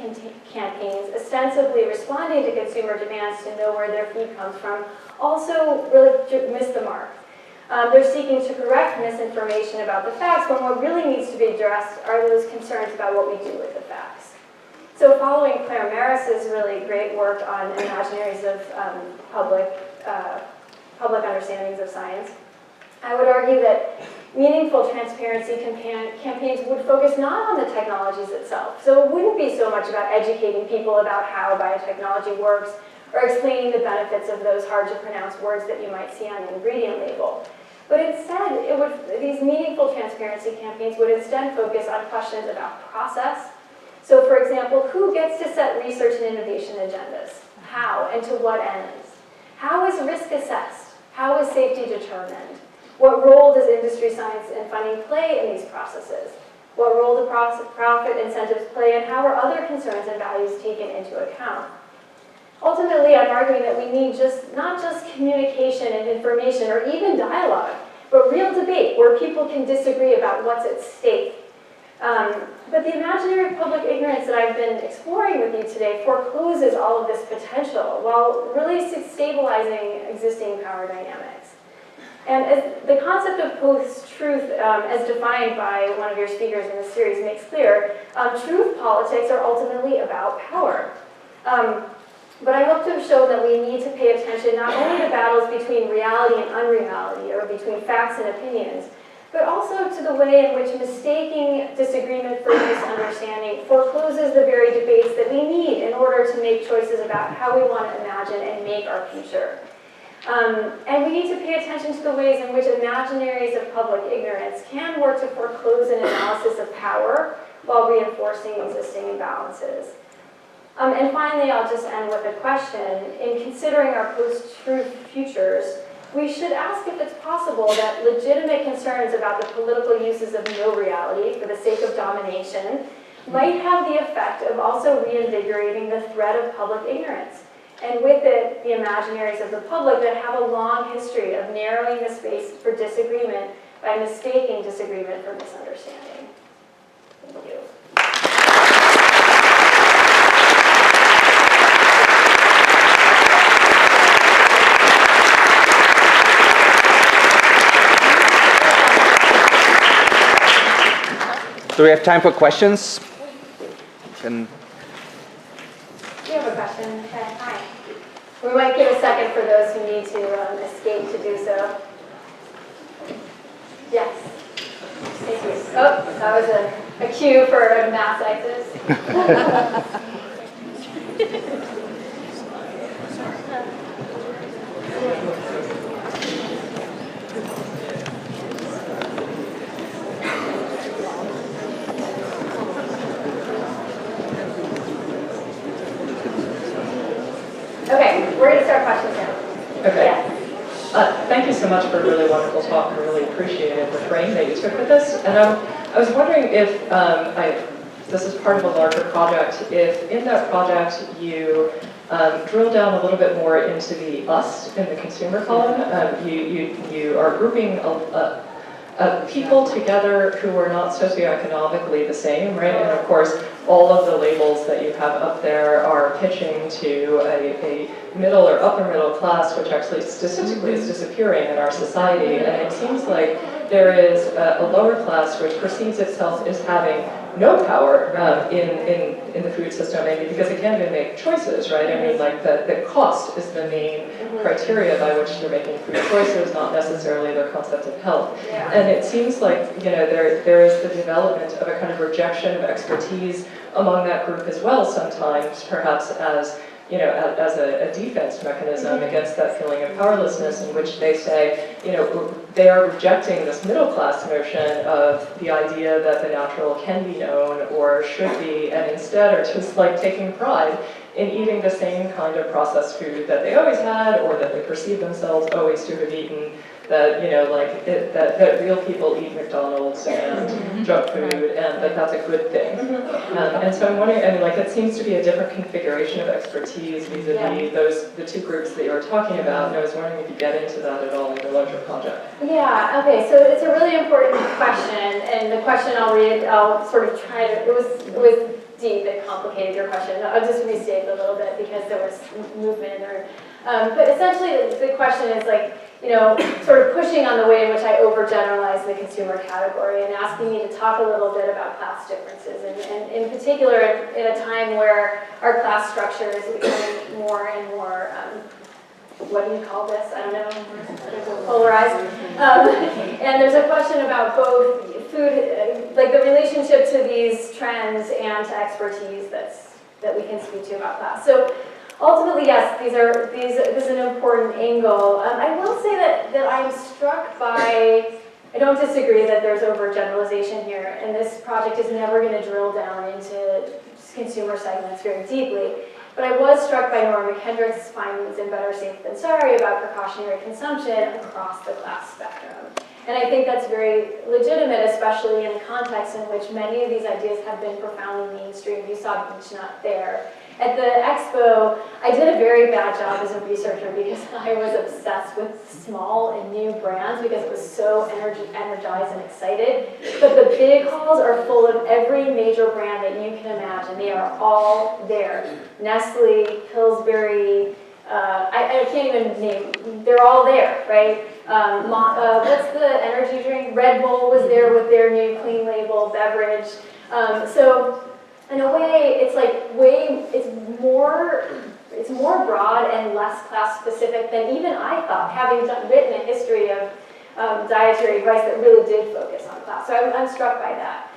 campaigns ostensibly responding to consumer demands to know where their food comes from also really miss the mark. They're seeking to correct misinformation about the facts, when what really needs to be addressed are those concerns about what we do with the facts. So following Claire Maris's really great work on imaginaries of public understandings of science, I would argue that meaningful transparency campaigns would focus not on the technologies itself. So it wouldn't be so much about educating people about how biotechnology works or explaining the benefits of those hard-to-pronounce words that you might see on the ingredient label. But instead, these meaningful transparency campaigns would instead focus on questions about process. So for example, who gets to set research and innovation agendas? How and to what ends? How is risk assessed? How is safety determined? What role does industry science and funding play in these processes? What role do profit incentives play, and how are other concerns and values taken into account? Ultimately, I'm arguing that we need not just communication and information or even dialogue, but real debate where people can disagree about what's at stake. But the imaginary public ignorance that I've been exploring with you today forecloses all of this potential while really stabilizing existing power dynamics. And as the concept of post-truth, as defined by one of your speakers in this series, makes clear, truth politics are ultimately about power. But I hope to have shown that we need to pay attention not only to battles between reality and unreality, or between facts and opinions, but also to the way in which mistaking disagreement for misunderstanding forecloses the very debates that we need in order to make choices about how we want to imagine and make our future. And we need to pay attention to the ways in which imaginaries of public ignorance can work to foreclose an analysis of power while reinforcing existing imbalances. And finally, I'll just end with a question. In considering our post-truth futures, we should ask if it's possible that legitimate concerns about the political uses of no reality for the sake of domination might have the effect of also reinvigorating the threat of public ignorance, and with it, the imaginaries of the public that have a long history of narrowing the space for disagreement by mistaking disagreement for misunderstanding. Thank you. Do we have time for questions? You have a question? Okay, hi. We might give a second for those who need to escape to do so. Yes. Thank you. Oh, that was a cue for a mass exodus. Okay, we're going to start questions now. Okay. Yes. Thank you so much for a really wonderful talk. I really appreciated the frame that you took with this. And I was wondering if, this is part of a larger project, if in that project you drill down a little bit more into the us in the consumer column. You are grouping people together who are not socioeconomically the same, right? And of course, all of the labels that you have up there are pitching to a middle or upper middle class, which actually statistically is disappearing in our society. And it seems like there is a lower class which perceives itself as having no power in the food system, maybe because it can't even make choices, right? I mean, like the cost is the main criteria by which you're making food choices, not necessarily their concept of health. Yeah. And it seems like, there is the development of a kind of rejection of expertise among that group as well, sometimes, perhaps as as a defense mechanism against that feeling of powerlessness, in which they say, they are rejecting this middle class notion of the idea that the natural can be known or should be, and instead are just like taking pride in eating the same kind of processed food that they always had, or that they perceive themselves always to have eaten. That that real people eat McDonald's and junk food, and that's a good thing. And so I'm wondering, it seems to be a different configuration of expertise vis-a-vis the two groups that you were talking about. And I was wondering if you get into that at all in your larger project. Yeah. Okay. So it's a really important question, and the question I'll sort of try to. It was deep and complicated, your question. I'll just restate it a little bit because there was movement in the room. But essentially, the question is sort of pushing on the way in which I overgeneralize the consumer category and asking me to talk a little bit about class differences, and in particular, in a time where our class structure is becoming more and more, what do you call this? I don't know, polarized. And there's a question about both food, like the relationship to these trends and to expertise that we can speak to about class. So ultimately, yes, this is an important angle. I will say that I'm struck by, I don't disagree that there's overgeneralization here, and this project is never going to drill down into consumer segments very deeply. But I was struck by Nora McKendrick's findings in Better Safe Than Sorry about precautionary consumption across the class spectrum. And I think that's very legitimate, especially in a context in which many of these ideas have been profoundly mainstream. You saw Beechnut there. At the expo, I did a very bad job as a researcher because I was obsessed with small and new brands because it was so energized and excited. But the big halls are full of every major brand that you can imagine. They are all there. Nestle, Pillsbury, I can't even name, they're all there, right? What's the energy drink? Red Bull was there with their new clean label beverage. So in a way, it's more broad and less class specific than even I thought, having written a history of dietary advice that really did focus on class. So I'm struck by that.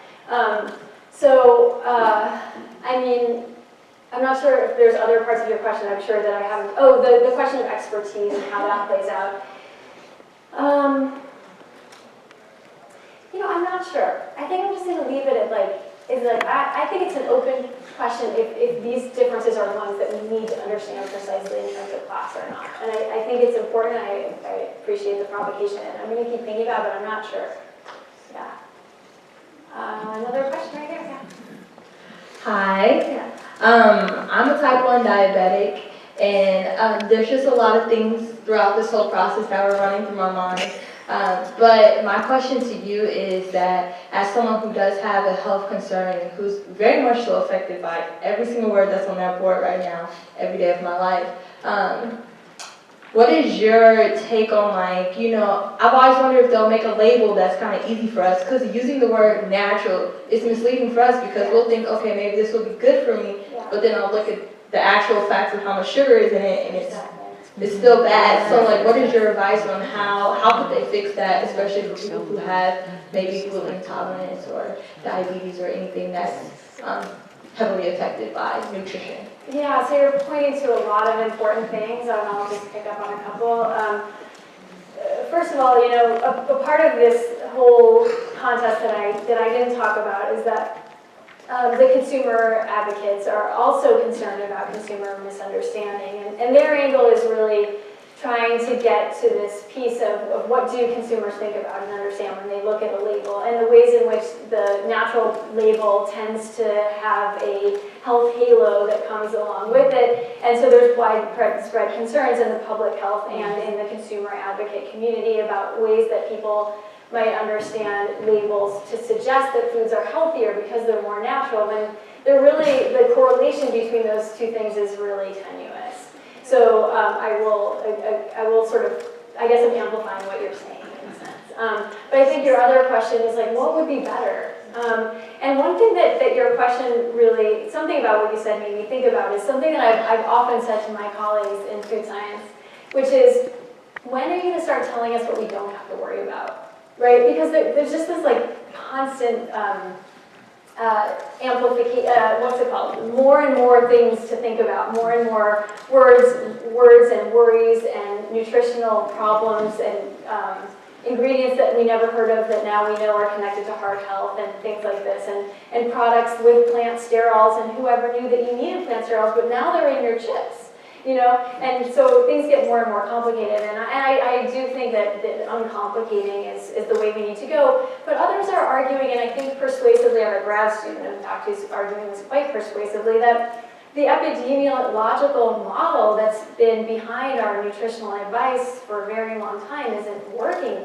I'm not sure if there's other parts of your question. I'm sure that I haven't. Oh, the question of expertise and how that plays out. I'm not sure. I think I'm just going to leave it at is like, I think it's an open question if these differences are the ones that we need to understand precisely in terms of class or not. And I think it's important. I appreciate the provocation, and I'm going to keep thinking about it, but I'm not sure. Yeah. Another question right here. Yeah. Hi. Yeah. I'm a type 1 diabetic, and there's just a lot of things throughout this whole process that were running through my mind. But my question to you is that as someone who does have a health concern and who's very much so affected by every single word that's on that board right now, every day of my life, what is your take on, like, you know, I've always wondered if they'll make a label that's kind of easy for us, because using the word natural is misleading for us, because we'll think, okay, maybe this will be good for me, but then I'll look at the actual facts of how much sugar is in it, and it's still bad. So, like, what is your advice on how could they fix that, especially for people who have maybe gluten intolerance or diabetes or anything that's heavily affected by nutrition? Yeah, so you're pointing to a lot of important things, and I'll just pick up on a couple. First of all, you know, a part of this whole contest that I didn't talk about is that the consumer advocates are also concerned about consumer misunderstanding, and their angle is really trying to get to this piece of what do consumers think about and understand when they look at a label, and the ways in which the natural label tends to have a health halo that comes along with it. And so there's widespread concerns in the public health and in the consumer advocate community about ways that people might understand labels to suggest that foods are healthier because they're more natural, when they're really, the correlation between those two things is really tenuous. So I will sort of, I guess I'm amplifying what you're saying in a sense. But I think your other question is like, what would be better? And one thing that your question really, something about what you said made me think about is something that I've often said to my colleagues in food science, which is, when are you going to start telling us what we don't have to worry about? Right? Because there's just this like constant amplification, what's it called? More and more things to think about, more and more words and worries and nutritional problems and ingredients that we never heard of that now we know are connected to heart health and things like this, and products with plant sterols, and whoever knew that you needed plant sterols, but now they're in your chips. You know, and so things get more and more complicated, and I do think that uncomplicating is the way we need to go. But others are arguing, and I think persuasively, I have a grad student, in fact, who's arguing this quite persuasively, that the epidemiological model that's been behind our nutritional advice for a very long time isn't working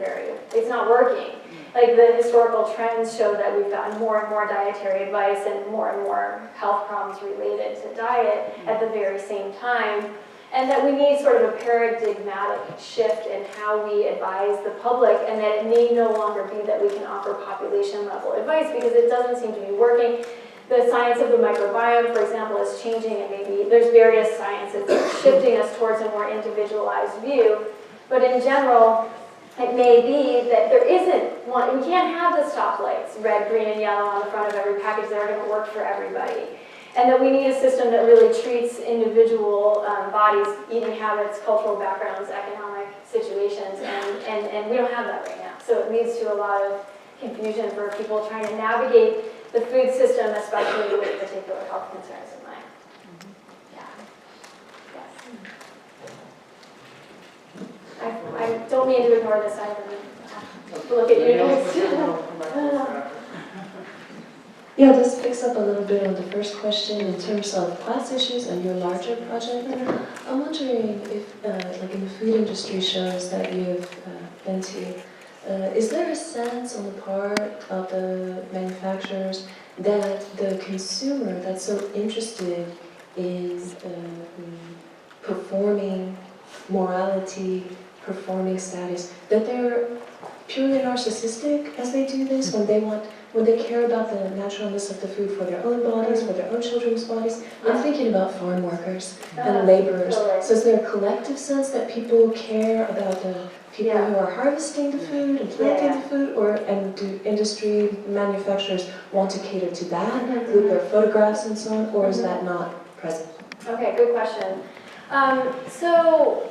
it's not working. Like, the historical trends show that we've gotten more and more dietary advice and more health problems related to diet at the very same time, and that we need sort of a paradigmatic shift in how we advise the public, and that it may no longer be that we can offer population level advice because it doesn't seem to be working. The science of the microbiome, for example, is changing, and maybe there's various sciences that are shifting us towards a more individualized view, but in general, it may be that there isn't one. We can't have the stoplights, red, green, and yellow, on the front of every package that are going to work for everybody. And that we need a system that really treats individual bodies, eating habits, cultural backgrounds, economic situations, and we don't have that right now. So it leads to a lot of confusion for people trying to navigate the food system, especially with particular health concerns in mind. Yeah. Yes. I don't mean to ignore this. I have to look at you next. Yeah, this picks up a little bit on the first question in terms of class issues and your larger project. I'm wondering if, like in the food industry shows that you've been to, is there a sense on the part of the manufacturers that the consumer that's so interested in performing morality, performing status, that they're purely narcissistic as they do this when they care about the naturalness of the food for their own bodies, for their own children's bodies? I'm thinking about farm workers and laborers. So is there a collective sense that people care about the people who are harvesting the food and planting the food, and do industry manufacturers want to cater to that with their photographs and so on, or is that not present? Okay, good question. So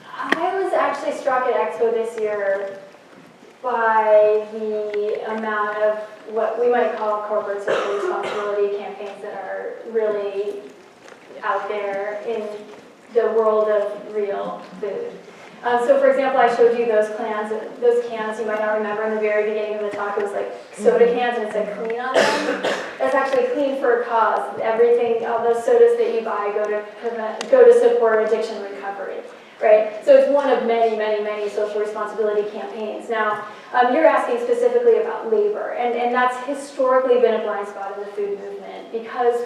I was actually struck at Expo this year by the amount of what we might call corporate social responsibility campaigns that are really out there in the world of real food. So for example, I showed you those cans you might not remember in the very beginning of the talk. It was like soda cans and it said clean on them. That's actually clean for a cause. Everything, all those sodas that you buy go to support addiction recovery, right? So it's one of many, many, many social responsibility campaigns. Now, you're asking specifically about labor, and that's historically been a blind spot in the food movement because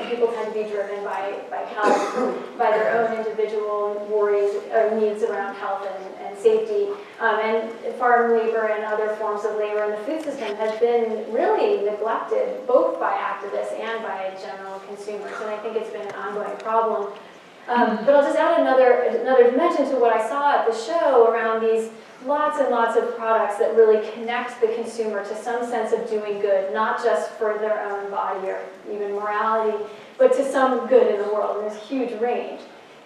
people tend to be driven by health, by their own individual worries or needs around health and safety. And farm labor and other forms of labor in the food system has been really neglected, both by activists and by general consumers, and I think it's been an ongoing problem. But I'll just add another dimension to what I saw at the show around these lots and lots of products that really connect the consumer to some sense of doing good, not just for their own body or even morality, but to some good in the world, and there's a huge range.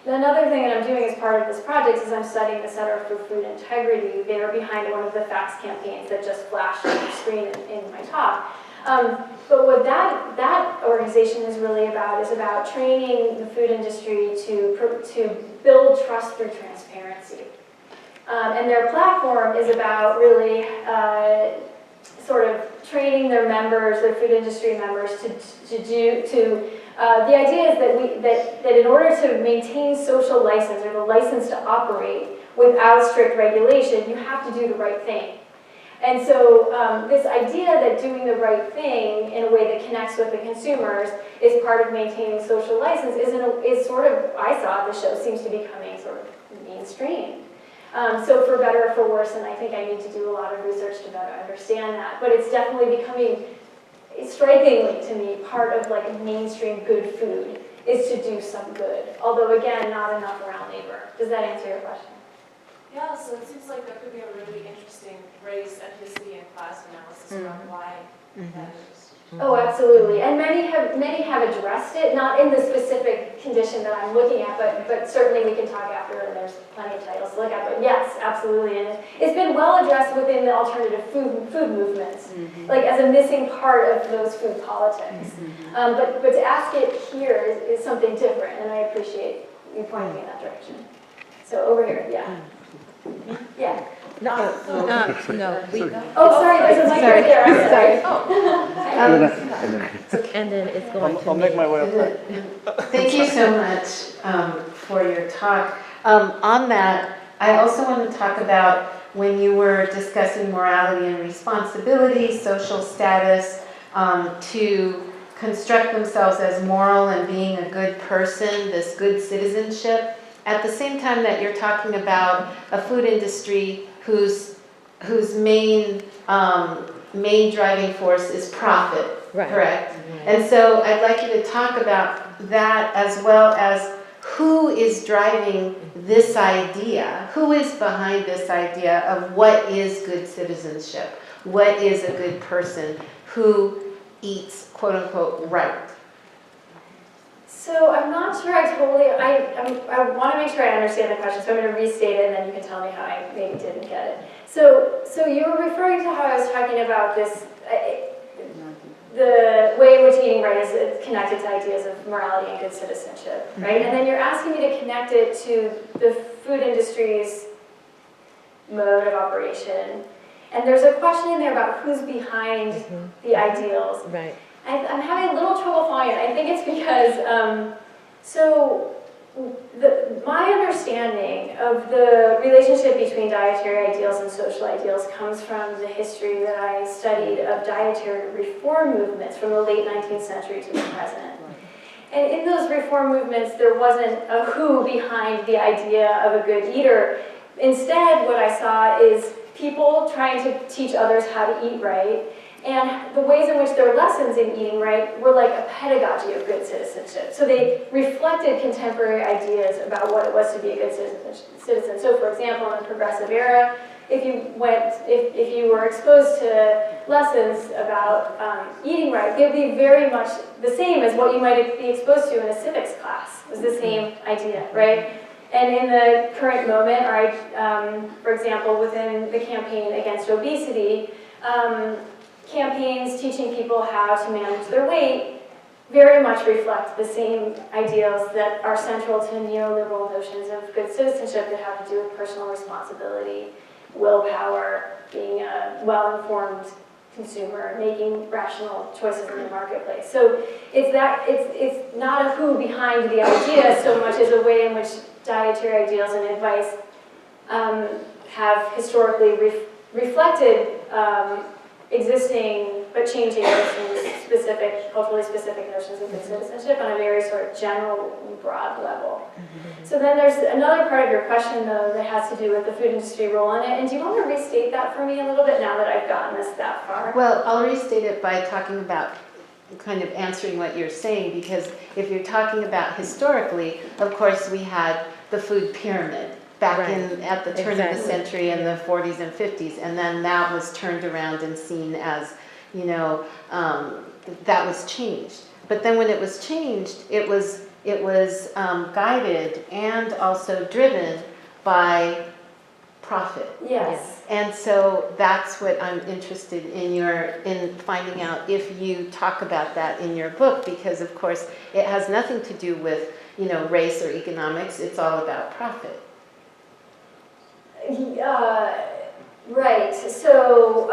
Another thing that I'm doing as part of this project is I'm studying the Center for Food Integrity. They are behind one of the FACTS campaigns that just flashed on the screen in my talk. But what that organization is really about is about training the food industry to build trust through transparency. And their platform is about really sort of training their members, their food industry members, the idea is that in order to maintain social license or the license to operate without strict regulation, you have to do the right thing. And so this idea that doing the right thing in a way that connects with the consumers is part of maintaining social license is sort of, I saw at the show, seems to be becoming sort of mainstream. So for better or for worse, and I think I need to do a lot of research to better understand that, but it's definitely becoming, strikingly to me, part of like mainstream good food is to do some good. Although again, not enough around labor. Does that answer your question? Yeah, so it seems like that could be a really interesting race, ethnicity, and class analysis around why that is. Oh, absolutely. And many have addressed it, not in the specific condition that I'm looking at, but certainly we can talk after, and there's plenty of titles to look at. But yes, absolutely. And it's been well addressed within the alternative food movements, like as a missing part of those food politics. But to ask it here is something different, and I appreciate you pointing me in that direction. So over here, yeah. Yeah. No. Oh, sorry, there's a mic right there. I'm sorry. And then it's going to I'll make my way up there. Thank you so much for your talk. On that, I also want to talk about when you were discussing morality and responsibility, social status, to construct themselves as moral and being a good person, this good citizenship. At the same time that you're talking about a food industry whose main driving force is profit, Right. correct? And so I'd like you to talk about that as well as who is driving this idea, who is behind this idea of what is good citizenship, what is a good person who eats quote unquote right. So I'm not sure I want to make sure I understand the question, so I'm going to restate it and then you can tell me how I maybe didn't get it. So you were referring to how I was talking about this, the way in which eating right is connected to ideas of morality and good citizenship, right? And then you're asking me to connect it to the food industry's mode of operation. And there's a question in there about who's behind the ideals. Right. I'm having a little trouble following it. I think it's because, my understanding of the relationship between dietary ideals and social ideals comes from the history that I studied of dietary reform movements from the late 19th century to the present. And in those reform movements, there wasn't a who behind the idea of a good eater. Instead, what I saw is people trying to teach others how to eat right, and the ways in which their lessons in eating right were like a pedagogy of good citizenship. So they reflected contemporary ideas about what it was to be a good citizen. So for example, in the progressive era, if you were exposed to lessons about eating right, they would be very much the same as what you might be exposed to in a civics class. It was the same idea, right? And in the current moment, for example, within the campaign against obesity, campaigns teaching people how to manage their weight very much reflect the same ideals that are central to neoliberal notions of good citizenship that have to do with personal responsibility, willpower, being a well-informed consumer, making rational choices in the marketplace. So it's not a who behind the idea so much as a way in which dietary ideals and advice have historically reflected existing but changing notions, culturally specific notions of good citizenship on a very sort of general, broad level. So then there's another part of your question, though, that has to do with the food industry role in it. And do you want to restate that for me a little bit now that I've gotten us that far? Well, I'll restate it by talking about kind of answering what you're saying, because if you're talking about historically, of course, we had the food pyramid back at the turn of the century in the 40s and 50s, and then that was turned around and seen as, that was changed. But then when it was changed, it was guided and also driven by profit. Yes. And so that's what I'm interested in finding out if you talk about that in your book, because of course it has nothing to do with, race or economics. It's all about profit. Right. So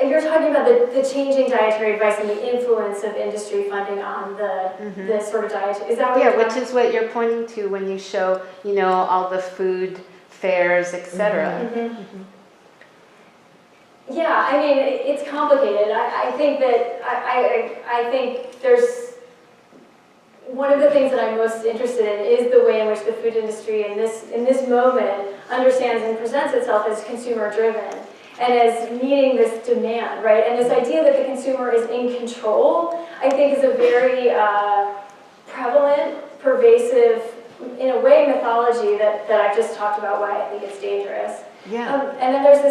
you're talking about the changing dietary advice and the influence of industry funding on the sort of dietary. Is that what you're talking about? Which is what you're pointing to when you show, all the food fairs, etc. Yeah, I mean, it's complicated. I think that I think there's one of the things that I'm most interested in is the way in which the food industry in this moment understands and presents itself as consumer driven and as meeting this demand, right? And this idea that the consumer is in control, I think, is a very prevalent, pervasive, in a way, mythology that I've just talked about why I think it's dangerous. Yeah. And then there's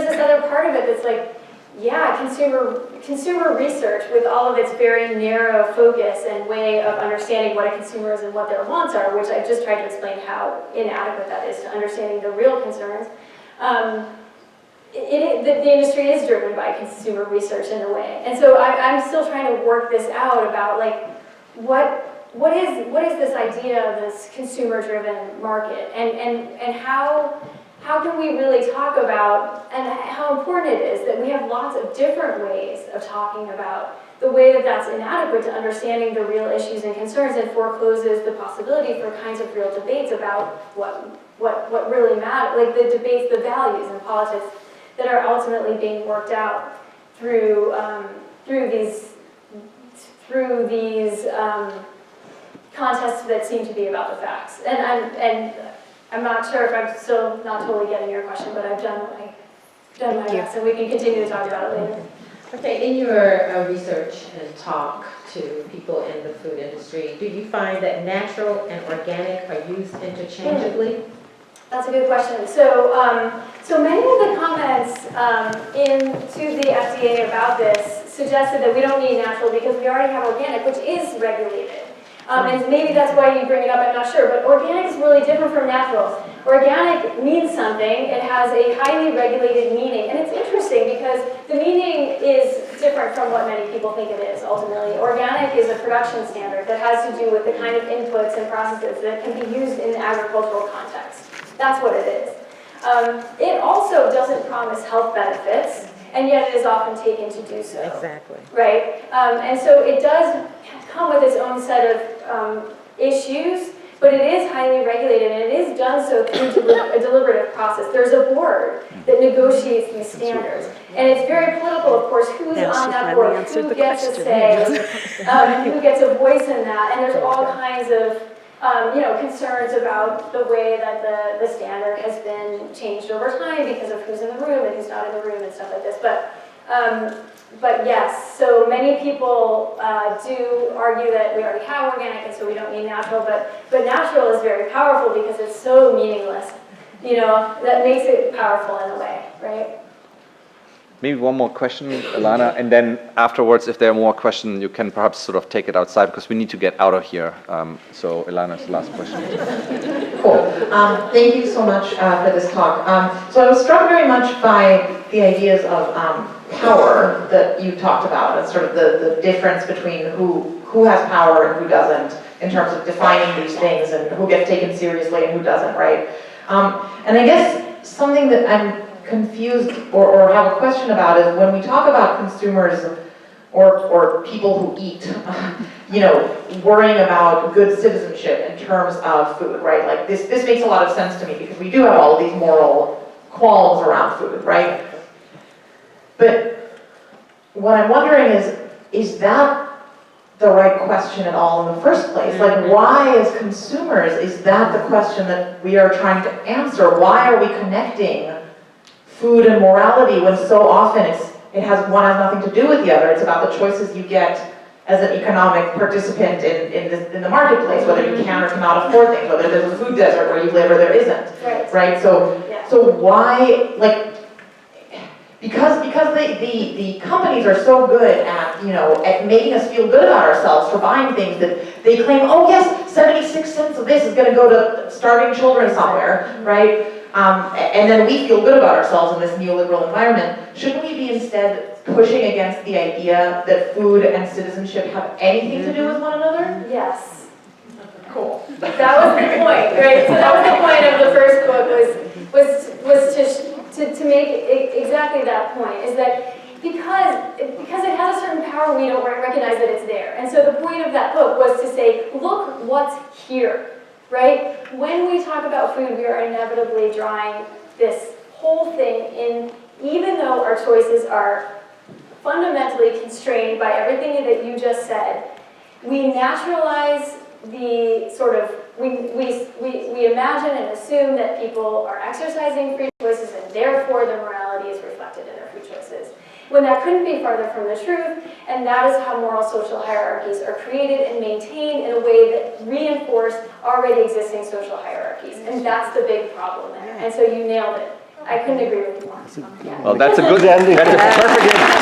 this other part of it that's like, yeah, consumer research with all of its very narrow focus and way of understanding what a consumer is and what their wants are, which I've just tried to explain how inadequate that is to understanding the real concerns. The industry is driven by consumer research in a way, and so I'm still trying to work this out about like what is this idea of this consumer-driven market, and how can we really talk about, and how important it is that we have lots of different ways of talking about the way that that's inadequate to understanding the real issues and concerns and forecloses the possibility for kinds of real debates about what really matters, like the debates, the values in politics that are ultimately being worked out through these contests that seem to be about the facts. And I'm not sure if I'm still not totally getting your question, but I've done my best, and we can continue to talk about it later. Okay, in your research and talk to people in the food industry, do you find that natural and organic are used interchangeably? That's a good question. So many of the comments to the FDA about this suggested that we don't need natural because we already have organic, which is regulated. And maybe that's why you bring it up, I'm not sure, but organic is really different from natural. Organic means something, it has a highly regulated meaning, and it's interesting because the meaning is different from what many people think it is, ultimately. Organic is a production standard that has to do with the kind of inputs and processes that can be used in the agricultural context. That's what it is. It also doesn't promise health benefits, and yet it is often taken to do so. Exactly. Right? And so it does come with its own set of issues, but it is highly regulated, and it is done so through a deliberative process. There's a board that negotiates these standards, and it's very political, of course, who's on that board, who gets a say, who gets a voice in that, and there's all kinds of concerns about the way that the standard has been changed over time because of who's in the room and who's not in the room and stuff like this. But yes, so many people do argue that we already have organic and so we don't need natural, but natural is very powerful because it's so meaningless. That makes it powerful in a way, right? Maybe one more question, Ilana, and then afterwards, if there are more questions, you can perhaps sort of take it outside because we need to get out of here. So Ilana's the last question. Cool. Thank you so much for this talk. So I was struck very much by the ideas of power that you talked about, and sort of the difference between who has power and who doesn't, in terms of defining these things and who gets taken seriously and who doesn't, right? And I guess something that I'm confused or have a question about is when we talk about consumers or people who eat, you know, worrying about good citizenship in terms of food, right? Like this makes a lot of sense to me because we do have all of these moral qualms around food, right? But what I'm wondering is that the right question at all in the first place? Like, why as consumers is that the question that we are trying to answer? Why are we connecting food and morality when so often one has nothing to do with the other? It's about the choices you get as an economic participant in the marketplace, whether you can or cannot afford things, whether there's a food desert where you live or there isn't, right? So why, like, because the companies are so good at, you know, at making us feel good about ourselves for buying things that they claim, oh yes, 76 cents of this is going to go to starving children somewhere, right? And then we feel good about ourselves in this neoliberal environment. Shouldn't we be instead pushing against the idea that food and citizenship have anything to do with one another? Yes. Cool. That was the point, right? So that was the point of the first book was to make exactly that point, is that because it has a certain power, we don't recognize that it's there. And so the point of that book was to say, look what's here. Right? When we talk about food, we are inevitably drawing this whole thing in, even though our choices are fundamentally constrained by everything that you just said. We naturalize the sort of, we imagine and assume that people are exercising free choices and therefore the morality is reflected in their food choices. When that couldn't be farther from the truth, and that is how moral social hierarchies are created and maintained in a way that reinforce already existing social hierarchies. And that's the big problem there. And so you nailed it. I couldn't agree with you more. Yeah. Well, that's a good ending. That's a perfect ending.